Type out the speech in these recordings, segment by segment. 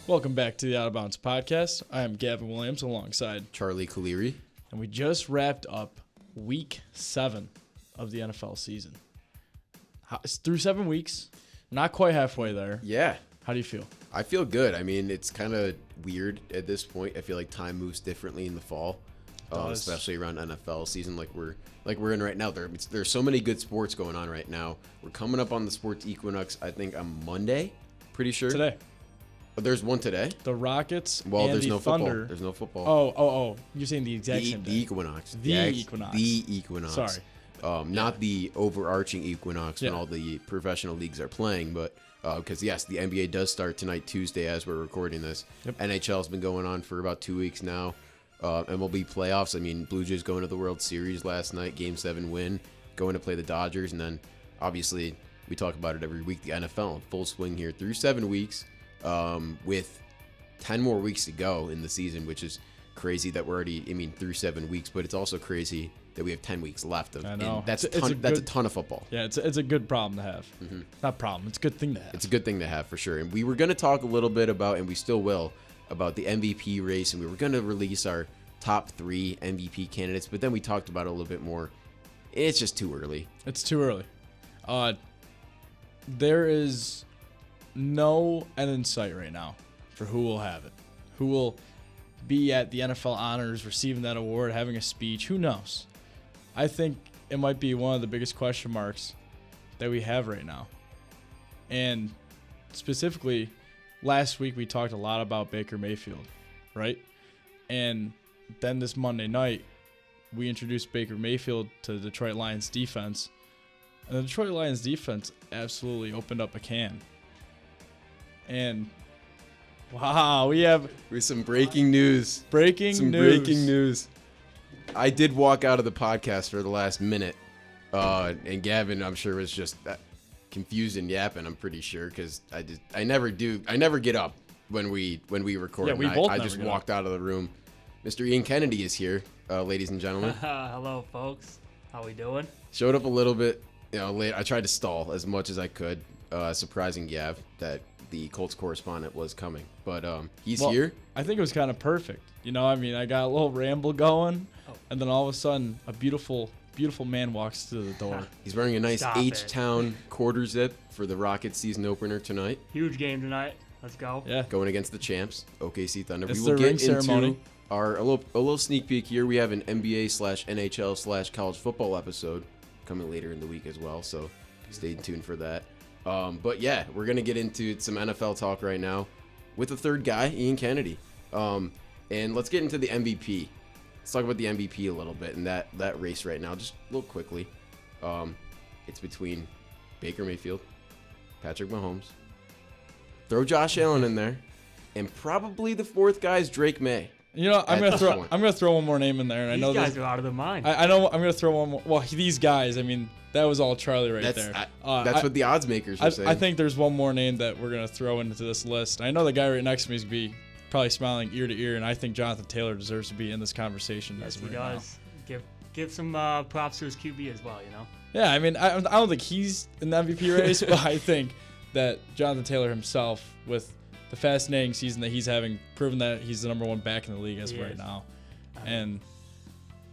Welcome back to the Out of Bounds podcast. I am Gavin Williams alongside Charlie Calieri. And we just wrapped up week 7 of the NFL season. It's through 7 weeks, not quite halfway there. Yeah. How do you feel? I feel good. I mean, it's kind of weird at this point. I feel like time moves differently in the fall, especially around NFL season like we're in right now. There's so many good sports going on right now. We're coming up on the sports equinox, I think, on Monday. Pretty sure. Today. But there's one today. The Rockets Well, and there's the no Thunder. football. There's no football. Oh. You're saying the exact same day. The equinox. The equinox. The equinox. Sorry. Not the overarching equinox when all the professional leagues are playing, but because, yes, the NBA does start tonight, Tuesday, as we're recording this. Yep. NHL's been going on for about 2 weeks now. MLB playoffs. I mean, Blue Jays going to the World Series last night, Game 7 win, going to play the Dodgers, and then, obviously, we talk about it every week, the NFL in full swing here through 7 weeks with 10 more weeks to go in the season, which is crazy that we're already, through 7 weeks, but it's also crazy that we have 10 weeks left. I know. That's a ton of football. Yeah, it's a good problem to have. Mm-hmm. Not problem. It's a good thing to have. It's a good thing to have for sure. And we were going to talk a little bit about, and we still will, about the MVP race, and we were going to release our top 3 MVP candidates, but then we talked about it a little bit more. It's just too early. It's too early. There is no end in sight right now for who will have it. Who will be at the NFL honors, receiving that award, having a speech. Who knows? I think it might be one of the biggest question marks that we have right now. And specifically, last week we talked a lot about Baker Mayfield, right? And then this Monday night, we introduced Baker Mayfield to the Detroit Lions defense. And the Detroit Lions defense absolutely opened up a can. And wow, we have some breaking news. Breaking news. I did walk out of the podcast for the last minute, and Gavin, I'm sure, was just confused and yapping. I'm pretty sure because I never get up when we record. Yeah, we and both I just walked out of the room. Mr. Ian Kennedy is here, ladies and gentlemen. Hello, folks. How we doing? Showed up a little bit, late. I tried to stall as much as I could, surprising Gav that the Colts correspondent was coming, but he's here. I think it was kind of perfect. I got a little ramble going, and then all of a sudden, a beautiful man walks through the door. He's wearing a nice H-Town quarter zip for the Rockets season opener tonight. Huge game tonight. Let's go. Yeah, going against the champs, OKC Thunder. It's we will the ring get into ceremony. A little sneak peek here. We have an NBA/NHL/college football episode coming later in the week as well, so stay tuned for that. But yeah, we're going to get into some NFL talk right now with the third guy, Ian Kennedy. And let's get into the MVP. Let's talk about the MVP a little bit and that race right now, just a little quickly. It's between Baker Mayfield, Patrick Mahomes. Throw Josh Allen in there. And probably the fourth guy is Drake May. I'm gonna throw one more name in there, and I know these guys are out of their mind. I know I'm gonna throw one more. Well, these guys. That was all Charlie there. That's what the odds makers are saying. I think there's one more name that we're gonna throw into this list. I know the guy right next to me is gonna be probably smiling ear to ear, and I think Jonathan Taylor deserves to be in this conversation. Yes, he does. Give some props to his QB as well. Yeah, I don't think he's in the MVP race, but I think that Jonathan Taylor himself, with the fascinating season that he's having, proven that he's the number 1 back in the league as of right now. And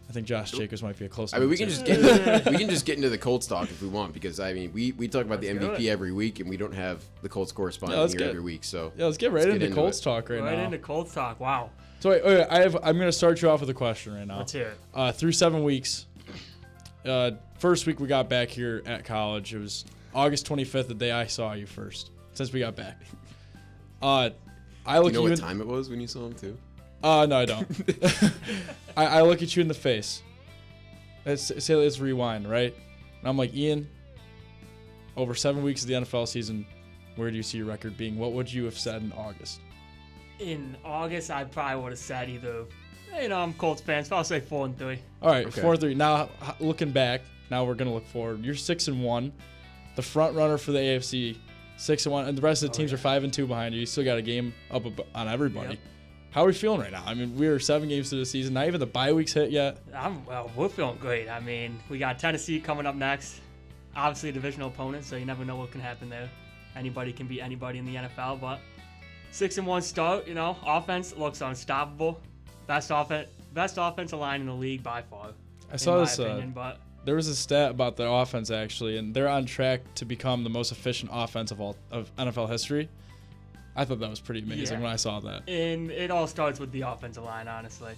I think Josh Jacobs might be a close. We can just get into the Colts talk if we want, because we talk about the MVP every week, and we don't have the Colts correspondent here every week. So let's get right into Colts talk right now. Right into Colts talk. Wow. So wait, I'm gonna start you off with a question right now. Let's hear it. Through 7 weeks, first week we got back here at college. It was August 25th, the day I saw you first. Since we got back. Do you know what time it was when you saw him too? No, I don't. I look at you in the face. Let's rewind, right? And I'm like, Ian, over 7 weeks of the NFL season, where do you see your record being? What would you have said in August? In August, I probably would have said either, I'm Colts fan, so I'll say 4-3. All right, okay. 4-3. Now, looking back, now we're going to look forward. You're 6-1, the front runner for the AFC, 6-1, and the rest of the teams are 5-2 behind you. You still got a game up on everybody. Yep. How are we feeling right now? We're 7 games through the season. Not even the bye weeks hit yet. We're feeling great. We got Tennessee coming up next. Obviously a divisional opponent, so you never know what can happen there. Anybody can beat anybody in the NFL, but 6-1 start. Offense looks unstoppable. Best offensive line in the league by far. I saw this. Opinion, but there was a stat about their offense actually, and they're on track to become the most efficient offense of NFL history. I thought that was pretty amazing when I saw that. And it all starts with the offensive line, honestly.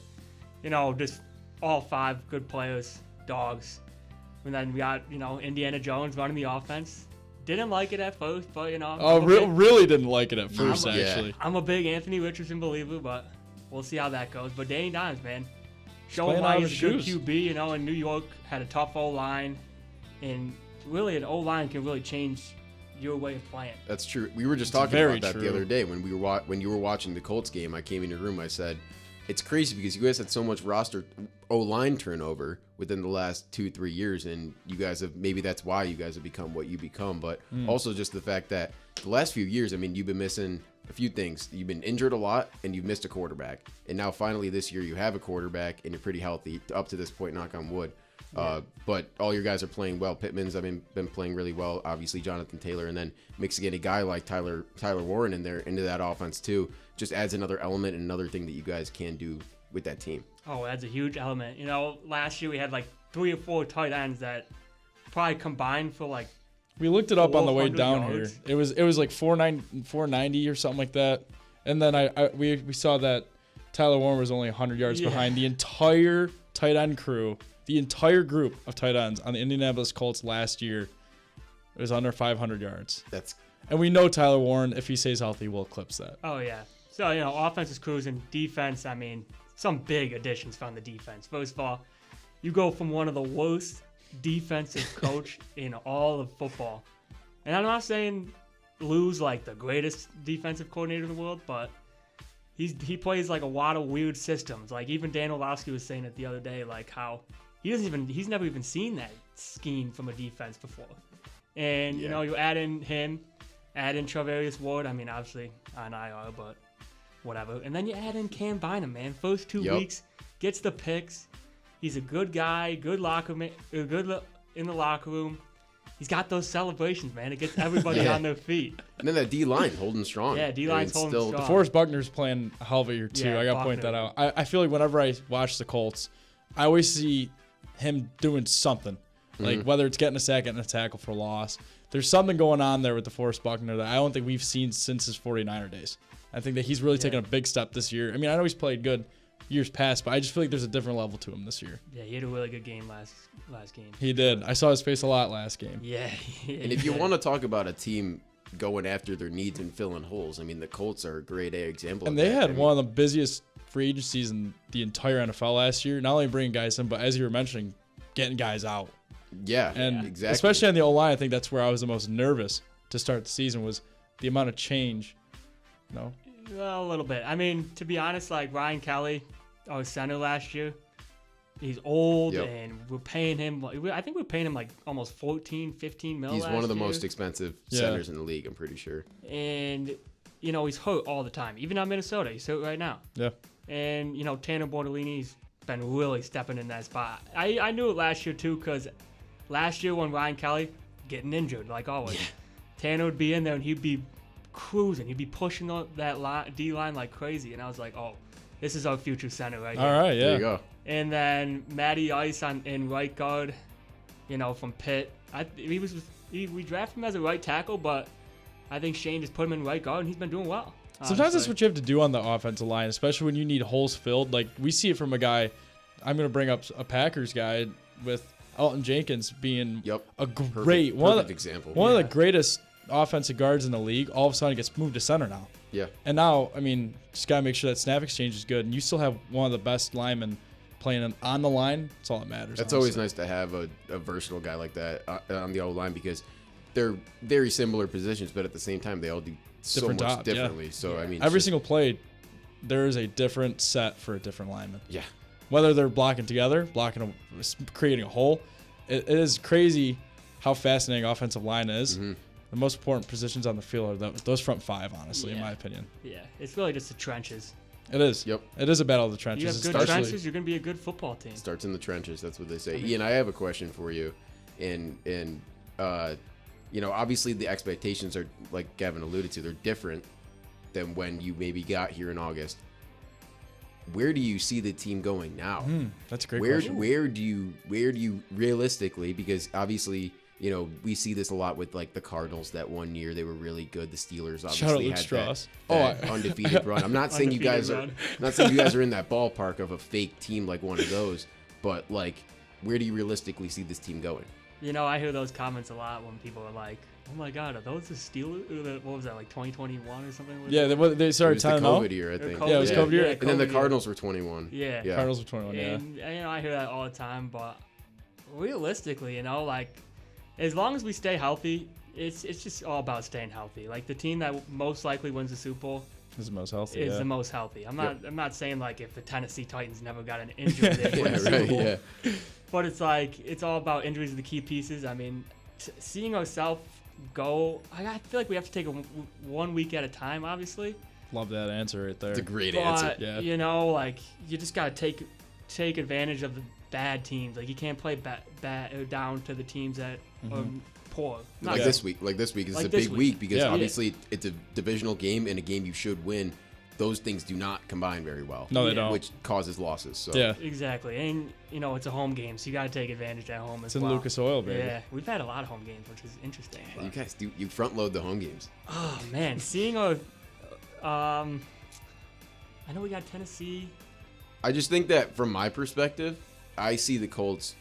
Just all 5 good players, dogs. And then we got, Indiana Jones running the offense. Didn't like it at first, but, really didn't like it at first, actually. I'm a big Anthony Richardson believer, but we'll see how that goes. But Danny Dimes, man, showing playing why out he's of a good his shoes. QB, in New York, had a tough O-line. And really, an O-line can really change your way of playing. That's true. We were just talking about that the other day when you were watching the Colts game. I came in your room. I said, it's crazy because you guys had so much roster O-line turnover within the last 2-3 years, and you guys have, maybe that's why you guys have become what you become, but also just the fact that the last few years, I mean, you've been missing a few things. You've been injured a lot, and you've missed a quarterback, and now finally this year you have a quarterback, and you're pretty healthy up to this point, knock on wood. But all your guys are playing well. Pittman's been playing really well. Obviously, Jonathan Taylor, and then mixing in a guy like Tyler Warren in there into that offense too, just adds another element and another thing that you guys can do with that team. Oh, that's a huge element. Last year we had like 3 or 4 tight ends that probably combined for like. We looked it up on the way down yards. here. It was like 490 or something like that, and then we saw that Tyler Warren was only 100 yards behind the entire tight end crew. The entire group of tight ends on the Indianapolis Colts last year was under 500 yards. And we know Tyler Warren, if he stays healthy, will eclipse that. Oh, yeah. So, offense is cruising. Defense, I mean, some big additions from the defense. First of all, you go from one of the worst defensive coach in all of football. And I'm not saying Lou's like the greatest defensive coordinator in the world, but he plays like a lot of weird systems. Like even Dan Orlovsky was saying it the other day, like how he's never even seen that scheme from a defense before. And you add in him, add in Travarius Ward. I mean, obviously on IR, but whatever. And then you add in Cam Bynum, man. First 2 weeks, gets the picks. He's a good guy, good in the locker room. He's got those celebrations, man. It gets everybody on their feet. And then that D-line holding strong. Yeah, D-line's holding strong. DeForest Buckner's playing a hell of a year, too. Yeah, I got to point that out. I feel like whenever I watch the Colts, I always see him doing something. Like whether it's getting a sack, getting a tackle for loss. There's something going on there with DeForest Buckner that I don't think we've seen since his 49er days. I think that he's really taken a big step this year. I mean, I know he's played good years past, but I just feel like there's a different level to him this year. Yeah, he had a really good game last game. He did. I saw his face a lot last game. Yeah. And if you want to talk about a team going after their needs and filling holes, I mean, the Colts are a great example And of they that. had one of the busiest free agencies in the entire NFL last year. Not only bringing guys in, but as you were mentioning, getting guys out. Yeah, And exactly. especially on the O-line, I think that's where I was the most nervous to start the season was the amount of change. No? Well, a little bit. I mean, to be honest, like Ryan Kelly, our center last year, he's old, and we're paying him. I think we're paying him like almost 14, 15 mil. He's one of the year. most expensive centers in the league, I'm pretty sure. And he's hurt all the time. Even on Minnesota, he's hurt right now. Yeah. And Tanner Bortolini's been really stepping in that spot. I knew it last year too, because last year when Ryan Kelly getting injured, like always, Tanner would be in there and he'd be cruising. He'd be pushing that D-line like crazy. And I was like, oh, this is our future center right here. All right, yeah. There you go. And then Matty Ice in right guard, from Pitt. We drafted him as a right tackle, but I think Shane just put him in right guard, and he's been doing well. Sometimes that's what you have to do on the offensive line, especially when you need holes filled. Like, we see it from a guy, I'm going to bring up a Packers guy with Elton Jenkins being a great perfect example. One of the greatest offensive guards in the league. All of a sudden gets moved to center now. Yeah. And now, I mean, just got to make sure that snap exchange is good. And you still have one of the best linemen playing on the line. That's all that matters. That's always nice to have a versatile guy like that on the O-line because they're very similar positions, but at the same time, they all do so much differently. So, I mean, every single play, there is a different set for a different lineman. Yeah. Whether they're blocking together, creating a hole. It is crazy how fascinating offensive line is. Mm-hmm. The most important positions on the field are those front five, honestly, in my opinion. Yeah, it's really just the trenches. It is. Yep. It is a battle of the trenches. You have good trenches, you're going to be a good football team. Starts in the trenches. That's what they say. Ian, I have a question for you. And obviously the expectations are, like Gavin alluded to, they're different. than when you maybe got here in August. Where do you see the team going now? That's a great Where question. where do you realistically, because obviously, you know, we see this a lot with like the Cardinals that one year they were really good. The Steelers Shout out obviously Luke had Strauss. that undefeated run. I'm not saying you guys are Undefeated not saying you guys are in that ballpark of a fake team like one of those, but like where do you realistically see this team going? You know, I hear those comments a lot when people are like, "Oh my God, are those the Steelers? What was that, like 2021 or something?" Yeah, they It started was the time out. COVID year, I think. COVID Yeah, it was COVID year. And then the COVID Cardinals were 21. Yeah. Yeah. Cardinals were 21. Yeah. And you know, I hear that all the time, but realistically, you know, like as long as we stay healthy, it's just all about staying healthy. Like the team that most likely wins the Super Bowl This is the most healthy. is Yeah. the most healthy. I'm not saying like if the Tennessee Titans never got an injury, they win the Super right. Bowl. Yeah. But it's like it's all about injuries of the key pieces. I mean, seeing ourselves go, I feel like we have to take it 1 week at a time, obviously. Love that answer right there. It's a great But answer. Yeah. you know, like you just gotta take advantage of the bad teams. Like you can't play down to the teams that are poor. Like Yeah. this week is Like a this big week. week because Yeah. obviously it's a divisional game and a game you should win. Those things do not combine very well. No, they Yeah. don't. Which causes losses. So Yeah. Exactly, and you know it's a home game, so you gotta take advantage at home It's as in well. Lucas Oil, baby. Yeah, we've had a lot of home games, which is interesting. you guys you front load the home games. Oh man, seeing a, I know we got Tennessee. I just think that from my perspective, I see the Colts.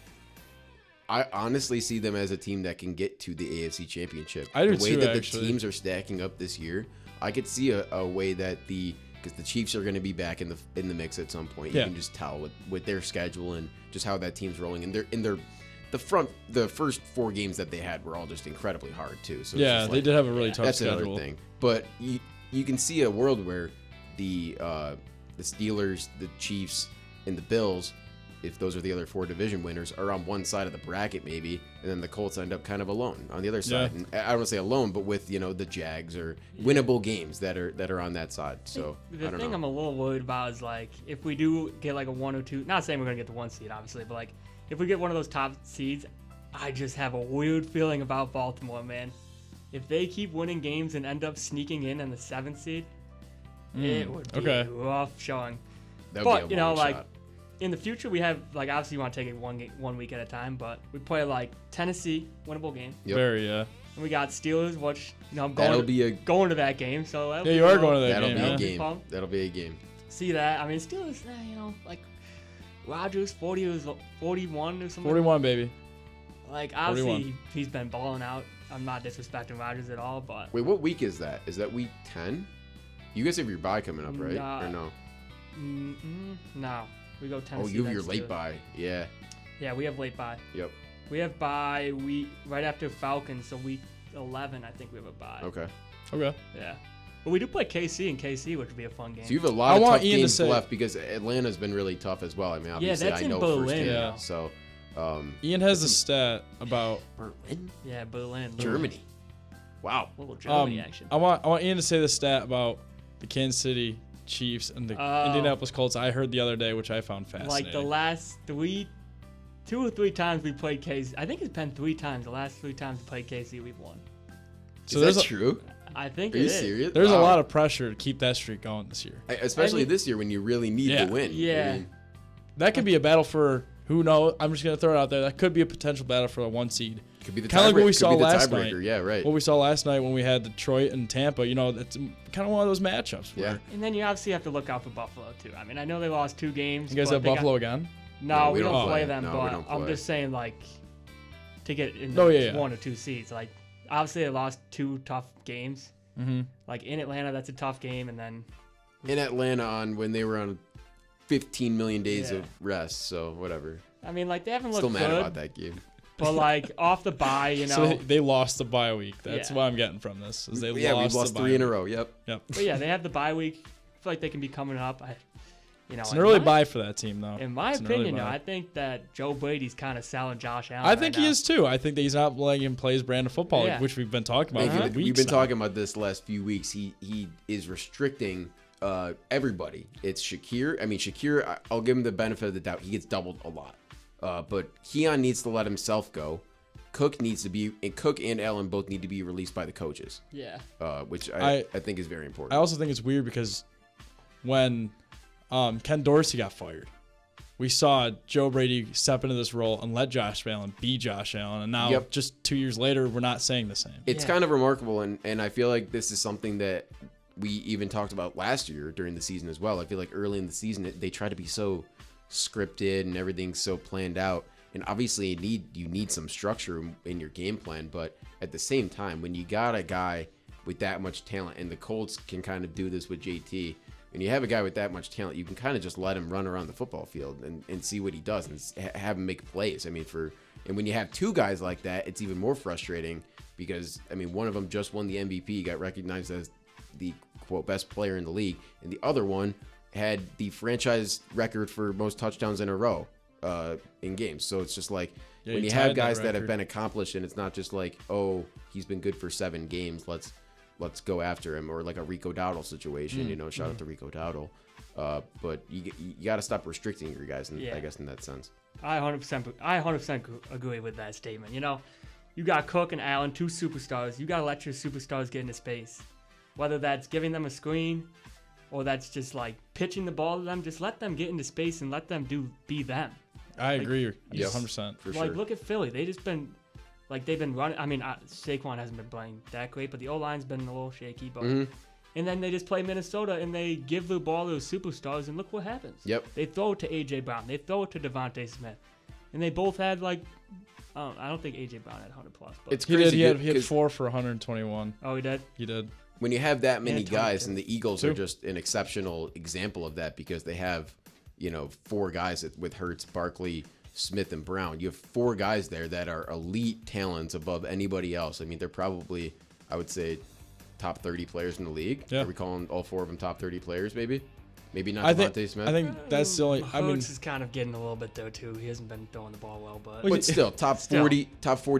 I honestly see them as a team that can get to the AFC Championship. I do the way too, that actually. the teams are stacking up this year, I could see a way that because the Chiefs are going to be back in the mix at some point. You Yeah. can just tell with their schedule and just how that team's rolling. And the first 4 games that they had were all just incredibly hard too. So it's Yeah, just they like, did have a really tough that's schedule. another thing. But you can see a world where the Steelers, the Chiefs, and the Bills, if those are the other 4 division winners, are on one side of the bracket maybe, and then the Colts end up kind of alone on the other side. Yeah. And I don't want to say alone, but with the Jags or winnable games that are on that side. So The I don't thing know. I'm a little worried about is like if we do get like a 1 or 2. Not saying we're gonna get the 1 seed, obviously, but like if we get one of those top seeds, I just have a weird feeling about Baltimore, man. If they keep winning games and end up sneaking in the 7th seed, it would be okay. a rough showing. That would But be a you know, long like shot. in the future, we have like obviously you want to take it 1 week at a time, but we play like Tennessee, winnable game, Yep. Very, yeah. and we got Steelers, which I'm That'll going be a going to that game. So that'll Yeah, be you a are little- going to that that'll game. be yeah. a game. Fun. That'll be a game. See that? I mean, Steelers, you know, like Rodgers 41 or something. 41, baby. Like obviously 41. he's been balling out. I'm not disrespecting Rodgers at all, but Wait, what week is that? Is that week 10? You guys have your bye coming up, right? Nah. Or no? no, we go Tennessee. Oh, you have then your late Steelers. bye. Yeah. Yeah, we have late bye. Yep. We have bye week right after Falcons, so week 11, I think we have a bye. Okay. Okay. Yeah. But we do play KC, which would be a fun game. So you have a lot I of want tough Ian to games say- left because Atlanta's been really tough as well. I mean, obviously, that's I in know Berlin. firsthand. Yeah. So, Ian has the stat about Berlin, Yeah, Berlin. Germany. Wow. Little Germany action. I want Ian to say the stat about the Kansas City Chiefs and the Oh. Indianapolis Colts I heard the other day, which I found fascinating. Like the last 2 or 3 times we played KC. I think it's been 3 times. The last 3 times we played KC, we've won. So Is there's that a- true? I think Are it you is. serious? There's a Wow. lot of pressure to keep that streak going this year. Especially I mean- this year when you really need Yeah. to win. Yeah. I mean, That could be a battle for who knows. I'm just gonna throw it out there. That could be a potential battle for a 1 seed. could be the Kinda like what we tiebreaker. saw Could be the last tiebreaker. night. Yeah, right. What we saw last night when we had Detroit and Tampa. You know, that's kind of one of those matchups. Where Yeah. And then you obviously have to look out for Buffalo too. I mean, I know they lost 2 games. You guys but have they got- Buffalo again? No, No, we don't play them. No, we but don't I'm play. just saying, like, to get in Oh, the yeah, yeah. 1 or 2 seeds. Like, obviously they lost 2 tough games. Mm-hmm. Like in Atlanta, that's a tough game, and then In Atlanta when they were on 15 million days Yeah. of rest. So whatever. I mean, like they haven't looked Still mad good. about that game. But like off the bye, you know. So they lost the bye week. That's Yeah. what I'm getting from this. Is they Yeah, we've lost the 3 bye in a week. row. Yep. Yep. But yeah, they have the bye week. I feel like they can be coming up. It's an in early my- bye for that team, though. In my It's an early opinion, though, bye. I think that Joe Brady's kind of selling Josh Allen. I think right he now. is too. I think that he's not letting him play his brand of football, Yeah. which we've been talking about Thank for you. weeks We've been now. talking about this last few weeks. He is restricting everybody. It's Shakir. I mean, Shakir, I'll give him the benefit of the doubt. He gets doubled a lot. But Keon needs to let himself go. Cook and Allen both need to be released by the coaches. Yeah. Which I think is very important. I also think it's weird because when Ken Dorsey got fired, we saw Joe Brady step into this role and let Josh Allen be Josh Allen, and now just 2 years later, we're not saying the same. It's kind of remarkable, and I feel like this is something that we even talked about last year during the season as well. I feel like early in the season, they try to be so scripted and everything's so planned out, and obviously you need some structure in your game plan, but at the same time, when you got a guy with that much talent, and the Colts can kind of do this with JT, when you have a guy with that much talent, you can kind of just let him run around the football field and see what he does and have him make plays. I mean, and when you have two guys like that, it's even more frustrating because, I mean, one of them just won the MVP, got recognized as the, quote, best player in the league, and the other one had the franchise record for most touchdowns in a row in games. So it's just like, when you have guys that have been accomplished, and it's not just like, oh, he's been good for 7 games, let's go after him, or like a Rico Dowdle situation, shout out to Rico Dowdle. But you got to stop restricting your guys, I guess, in that sense. I 100% agree with that statement. You got Cook and Allen, 2 superstars. You got to let your superstars get into space. Whether that's giving them a screen or that's just like pitching the ball to them, just let them get into space and let them be them. I agree. 100%. For sure. Like, look at Philly. They've been running. I mean, Saquon hasn't been playing that great, but the O-line's been a little shaky. But and then they just play Minnesota and they give the ball to the superstars, and look what happens. Yep. They throw it to A.J. Brown. They throw it to Devontae Smith. And they both had, like, I don't think A.J. Brown had 100+. But It's crazy. He had 4 for 121. Oh, he did? He did. When you have that many guys, and the Eagles are just an exceptional example of that because they have, 4 guys with Hurts, Barkley, Smith, and Brown. You have 4 guys there that are elite talents above anybody else. I mean, they're probably, I would say, top 30 players in the league. Yeah. Are we calling all 4 of them top 30 players, maybe? Maybe not Devontae Smith. I think that's the only. Hurts is kind of getting a little bit there, too. He hasn't been throwing the ball well, but still, top 40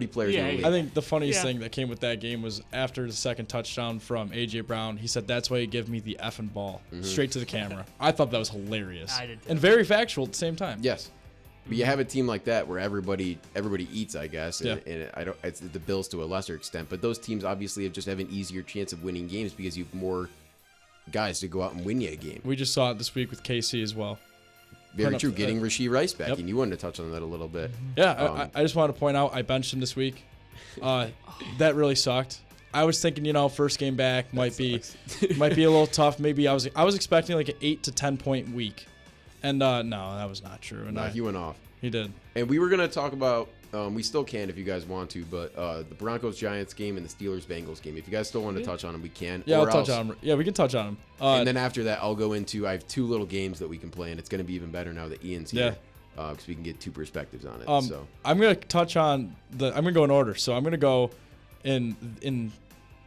players in the league. I think the funniest thing that came with that game was after the second touchdown from A.J. Brown, he said, "That's why you give me the effing ball." Straight to the camera. I thought that was hilarious. I did too. And very factual at the same time. Yes. But you have a team like that where everybody eats, I guess, and Yeah. it's the Bills to a lesser extent. But those teams obviously just have an easier chance of winning games because you have more guys to go out and win you a game. We just saw it this week with KC as well. Very true. Getting Rashee Rice back, and you wanted to touch on that a little bit. Yeah, I just wanted to point out I benched him this week. That really sucked. I was thinking, first game back might be a little tough. Maybe I was expecting like an 8 to 10 point week, and no, that was not true. And he went off. He did. And we were gonna talk about. We still can if you guys want to, but the Broncos-Giants game and the Steelers-Bengals game. If you guys still want to touch on them, we can. Yeah, I'll touch on them. Yeah, we can touch on them. And then after that, I'll go into. I have 2 little games that we can play, and it's going to be even better now that Ian's here, because we can get 2 perspectives on it. So I'm gonna touch on I'm gonna go in order. So I'm gonna go in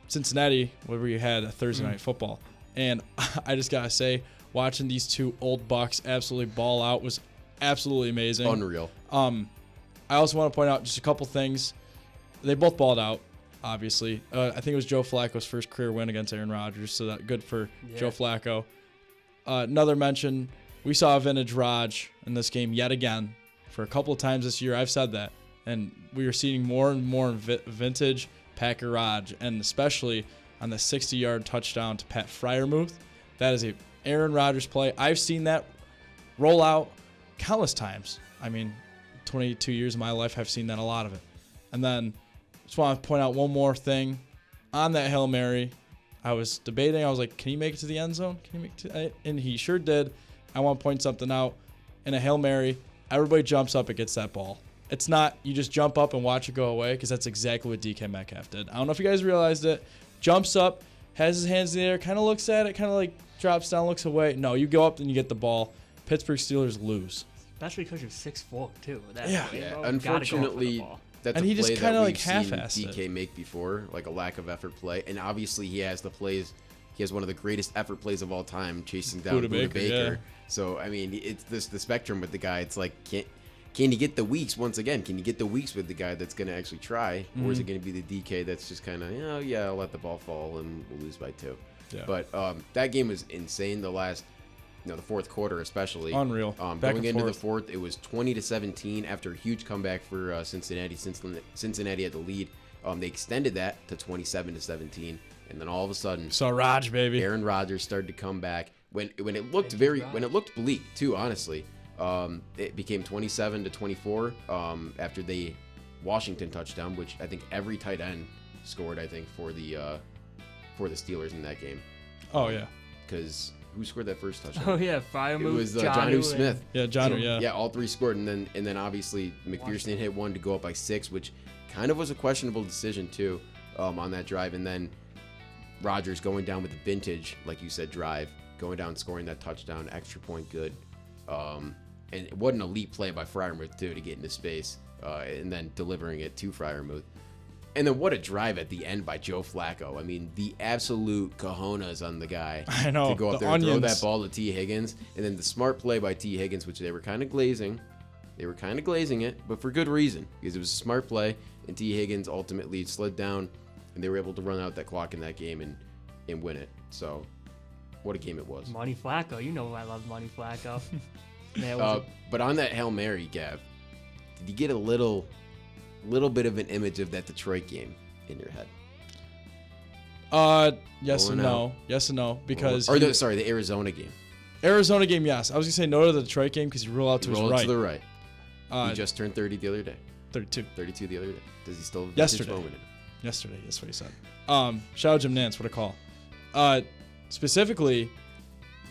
Cincinnati, where we had a Thursday night football, and I just gotta say, watching these 2 old Bucks absolutely ball out was absolutely amazing. Unreal. I also want to point out just a couple things. They both balled out, obviously. I think it was Joe Flacco's first career win against Aaron Rodgers, so that good for Joe Flacco. Another mention, we saw a vintage Raj in this game yet again. For a couple of times this year, I've said that. And we are seeing more and more vintage Packer Raj, and especially on the 60-yard touchdown to Pat Freiermuth. That is a Aaron Rodgers play. I've seen that roll out countless times. I mean, 22 years of my life, I've seen that, a lot of it. And then just want to point out one more thing. On that Hail Mary, I was debating. I was like, can he make it to the end zone? Can he make it to, and he sure did. I want to point something out. In a Hail Mary, everybody jumps up and gets that ball. It's not you just jump up and watch it go away, because that's exactly what DK Metcalf did. I don't know if you guys realized it. Jumps up, has his hands in the air, kind of looks at it, kind of like drops down, looks away. No, you go up and you get the ball. Pittsburgh Steelers lose. Especially because you're 6'4" too. Unfortunately, that's and he a play just kind of that like we've seen half-assed DK make before, like a lack of effort play. And obviously, he has the plays. He has one of the greatest effort plays of all time, chasing down Buda Baker. Yeah. So I mean, it's the spectrum with the guy. It's like, can you get the weeks once again? Can you get the weeks with the guy that's going to actually try, or is it going to be the DK that's just kind of, I'll let the ball fall and we'll lose by 2. Yeah. But that game was insane. The last the fourth quarter especially. Unreal. Going into the fourth, it was 20-17 after a huge comeback for Cincinnati. Cincinnati had the lead. They extended that to 27-17, and then all of a sudden, So Raj, baby. Aaron Rodgers started to come back when it looked bleak too. Honestly, it became 27-24 after the Washington touchdown, which I think every tight end scored. I think for the Steelers in that game. Oh yeah. Because who scored that first touchdown? Oh yeah, It was Jonnu Smith. Yeah, John. Yeah. Yeah, all three scored, and then obviously McPherson hit one to go up by 6, which kind of was a questionable decision too on that drive. And then Rodgers going down with the vintage, like you said, drive, going down, scoring that touchdown, extra point, good. And what an elite play by Freiermuth too to get into space, and then delivering it to Freiermuth. And then what a drive at the end by Joe Flacco. I mean, the absolute cojones on the guy. I know, To go up the there and throw onions. that ball to T. Higgins. And then the smart play by T. Higgins, which they were kind of glazing. They were kind of glazing it, but for good reason. Because it was a smart play, and T. Higgins ultimately slid down, and they were able to run out that clock in that game and win it. So, what a game it was. Money Flacco. You know I love Money Flacco. Man, it was But on that Hail Mary, Gav, did you get a little bit of an image of that Detroit game in your head? Yes and Rolling no. Yes and no. Because the Arizona game. Arizona game, yes. I was gonna say no to the Detroit game because he rolled out to his Roll right. to the right. Uh, He just turned 30 the other day. 32. 32 the other day. Does he still have a vintage Yesterday. moment in it? Yesterday, that's what he said. Shout out Jim Nance, what a call. Specifically,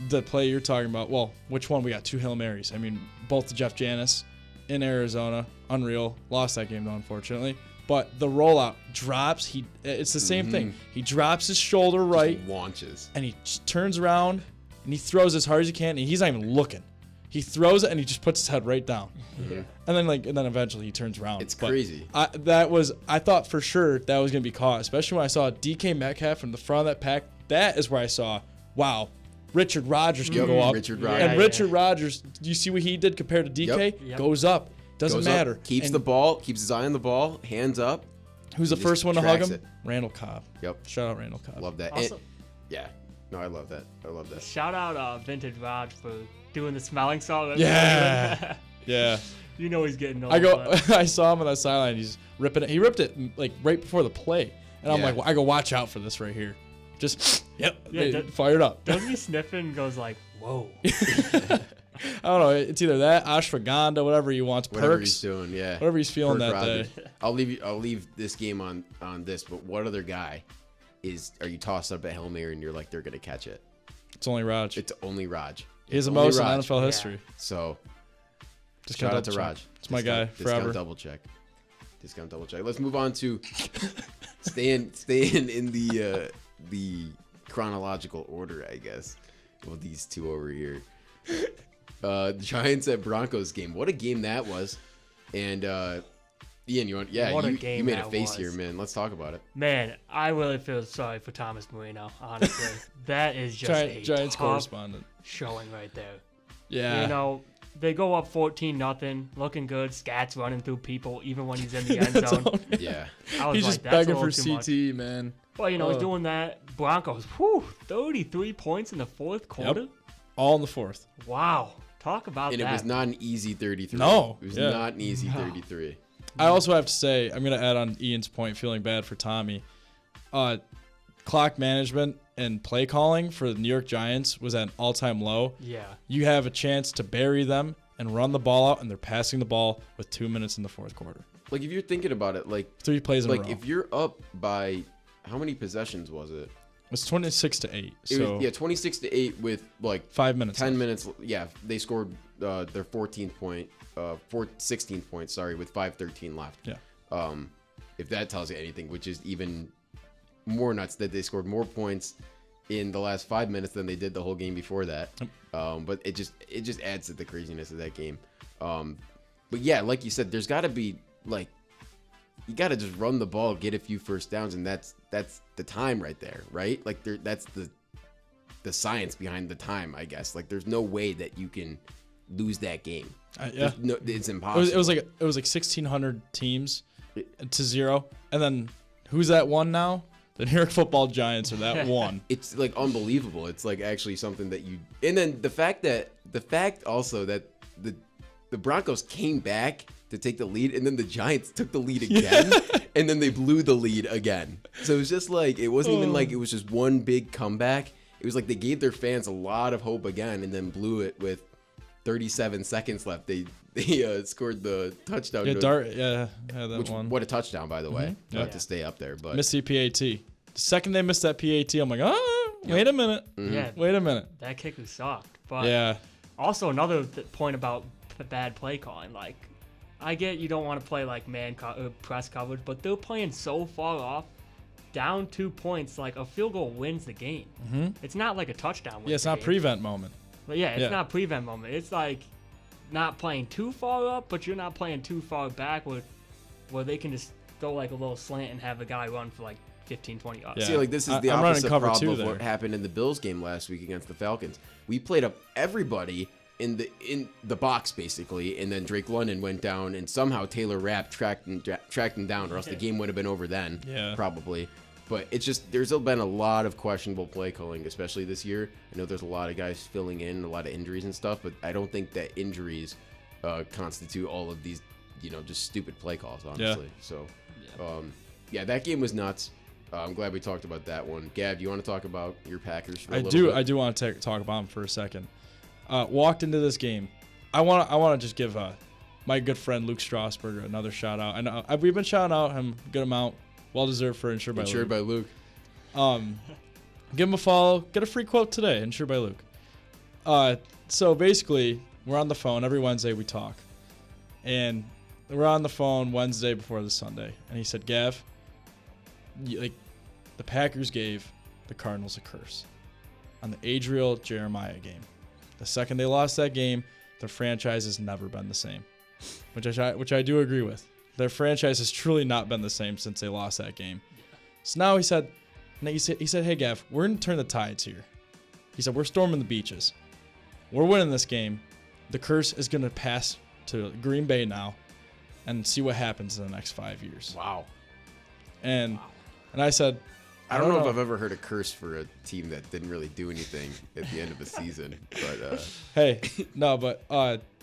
the play you're talking about. Well, which one? We got 2 Hail Marys. I mean, both to Jeff Janis in Arizona. Unreal. Lost that game though, unfortunately. But the rollout drops. It's the same thing. He drops his shoulder right, Just launches. and he just turns around and he throws as hard as he can, and he's not even looking. He throws it and he just puts his head right down. Yeah. And then eventually he turns around. It's But crazy. I thought for sure that was gonna be caught, especially when I saw DK Metcalf in the front of that pack. That is where I saw, wow, Richard Rodgers can go up. Richard Yeah, Rodgers. And Richard Rodgers, do you see what he did compared to DK? Yep. Goes up. Doesn't Goes up, matter. keeps And the ball, keeps his eye on the ball, hands up. Who's the He first just one to hug tracks him? it. Randall Cobb. Yep. Shout out Randall Cobb. Love that. Also- And- yeah. No, I love that. I love that. shout out Vintage Raj for doing the smelling salt. Yeah. Yeah. You know he's getting old. I go. but- I saw him on that sideline. He's ripping it. He ripped it like right before the play, and I'm Yeah. like, I go, watch out for this right here. Just Yeah, fired up. Doesn't he sniff it and goes like, whoa. I don't know. It's either that, ashwagandha, whatever he wants, Whatever he's perks, doing, yeah. whatever he's feeling Perk that Rodgers. day. I'll leave this game on this, but what other guy are you tossed up at Hail Mary and you're like they're gonna catch it? It's only Raj. It's only Raj. He has the Only most in Raj. NFL Yeah. history. So Just shout gotta out to double check. Raj. It's my guy Discount forever. double check. Discount double check. Let's move on to staying in the chronological order, I guess. Well, these two over here. Giants at Broncos game. What a game that was. And Ian, you What a made game a that face was. here, man. Let's talk about it. Man, I really feel sorry for Thomas Marino, honestly. That is just a Giants tough correspondent. showing right there. Yeah. You know, they go up 14-0, looking good. Scats running through people even when he's in the end zone. Yeah. I was He's like, just that's a begging little for too much. CT, man. Well, you know, he's Oh. doing that. Broncos, 33 points in the fourth quarter. All in the fourth. Wow. Talk about And that. it was not an easy 33. No, It was yeah. not an easy 33. I also have to say, I'm going to add on Ian's point, feeling bad for Tommy. Clock management and play calling for the New York Giants was at an all-time low. Yeah. You have a chance to bury them and run the ball out, and they're passing the ball with 2 minutes in the fourth quarter. Like, if you're thinking about it, like 3 plays in a like row. if you're up by how many possessions was it? It was 26-8. It So was 26-8 with like 5 minutes. 10 left. minutes. Yeah, they scored their 16th point, sorry, with 5:13 left. Yeah. If that tells you anything, which is even more nuts that they scored more points in the last 5 minutes than they did the whole game before that. But it just adds to the craziness of that game. But yeah, like you said, there's got to be like you got to just run the ball, get a few first downs, and that's the time right there, right? Like that's the science behind the time, I guess. Like there's no way that you can lose that game. Yeah. No, it's impossible. It was like 1,600 teams to 0, and then who's that one now? The New York Football Giants are that one. It's like unbelievable. It's like actually something that you. And then the fact also that the Broncos came back to take the lead, and then the Giants took the lead again, and then they blew the lead again. So it was just like, it wasn't even like it was just one big comeback. It was like they gave their fans a lot of hope again, and then blew it with 37 seconds left. They scored the touchdown. That one. What a touchdown, by the way, Yeah. to stay up there. But Missed the PAT. The second they missed that PAT, I'm like, wait a minute. Yeah, Wait a minminute. that kick was sucked. But Yeah. also another point about bad play calling. Like, I get you don't want to play like press coverage, but they're playing so far off, down 2 points. Like, a field goal wins the game. Mm-hmm. It's not like a touchdown. Yeah, it's not prevent moment. But yeah, it's not prevent moment. It's like not playing too far up, but you're not playing too far back where they can just go like a little slant and have a guy run for like 15, 20 yards. Yeah. See, like this is the I'm running opposite cover problem two of what there. happened in the Bills game last week against the Falcons. We played up everybody in the box basically, and then Drake London went down, and somehow Taylor Rapp tracked him down, or else the game would have been over then, probably. But it's just, there's been a lot of questionable play calling, especially this year. I know there's a lot of guys filling in, a lot of injuries and stuff, but I don't think that injuries constitute all of these, just stupid play calls, honestly. So, that game was nuts. I'm glad we talked about that one. Gav, you want to talk about your Packers for a little bit? I do want to talk about them for a second. Walked into this game. I want to just give my good friend Luke Strasburger another shout out. I know we've been shouting out him a good amount. Well deserved for Insured by Luke. Insured by Luke. Give him a follow. Get a free quote today. Insured by Luke. So basically, we're on the phone every Wednesday. We talk, and we're on the phone Wednesday before the Sunday, and he said, "Gav, the Packers gave the Cardinals a curse on the Adriel Jeremiah game. The second they lost that game, their franchise has never been the same," which I do agree with. Their franchise has truly not been the same since they lost that game. So now he said, "Hey Gav, we're gonna turn the tides here." He said, "We're storming the beaches. We're winning this game. The curse is gonna pass to Green Bay now, and see what happens in the next 5 years." Wow. And I said, I don't know if I've ever heard a curse for a team that didn't really do anything at the end of a season. But hey, no, but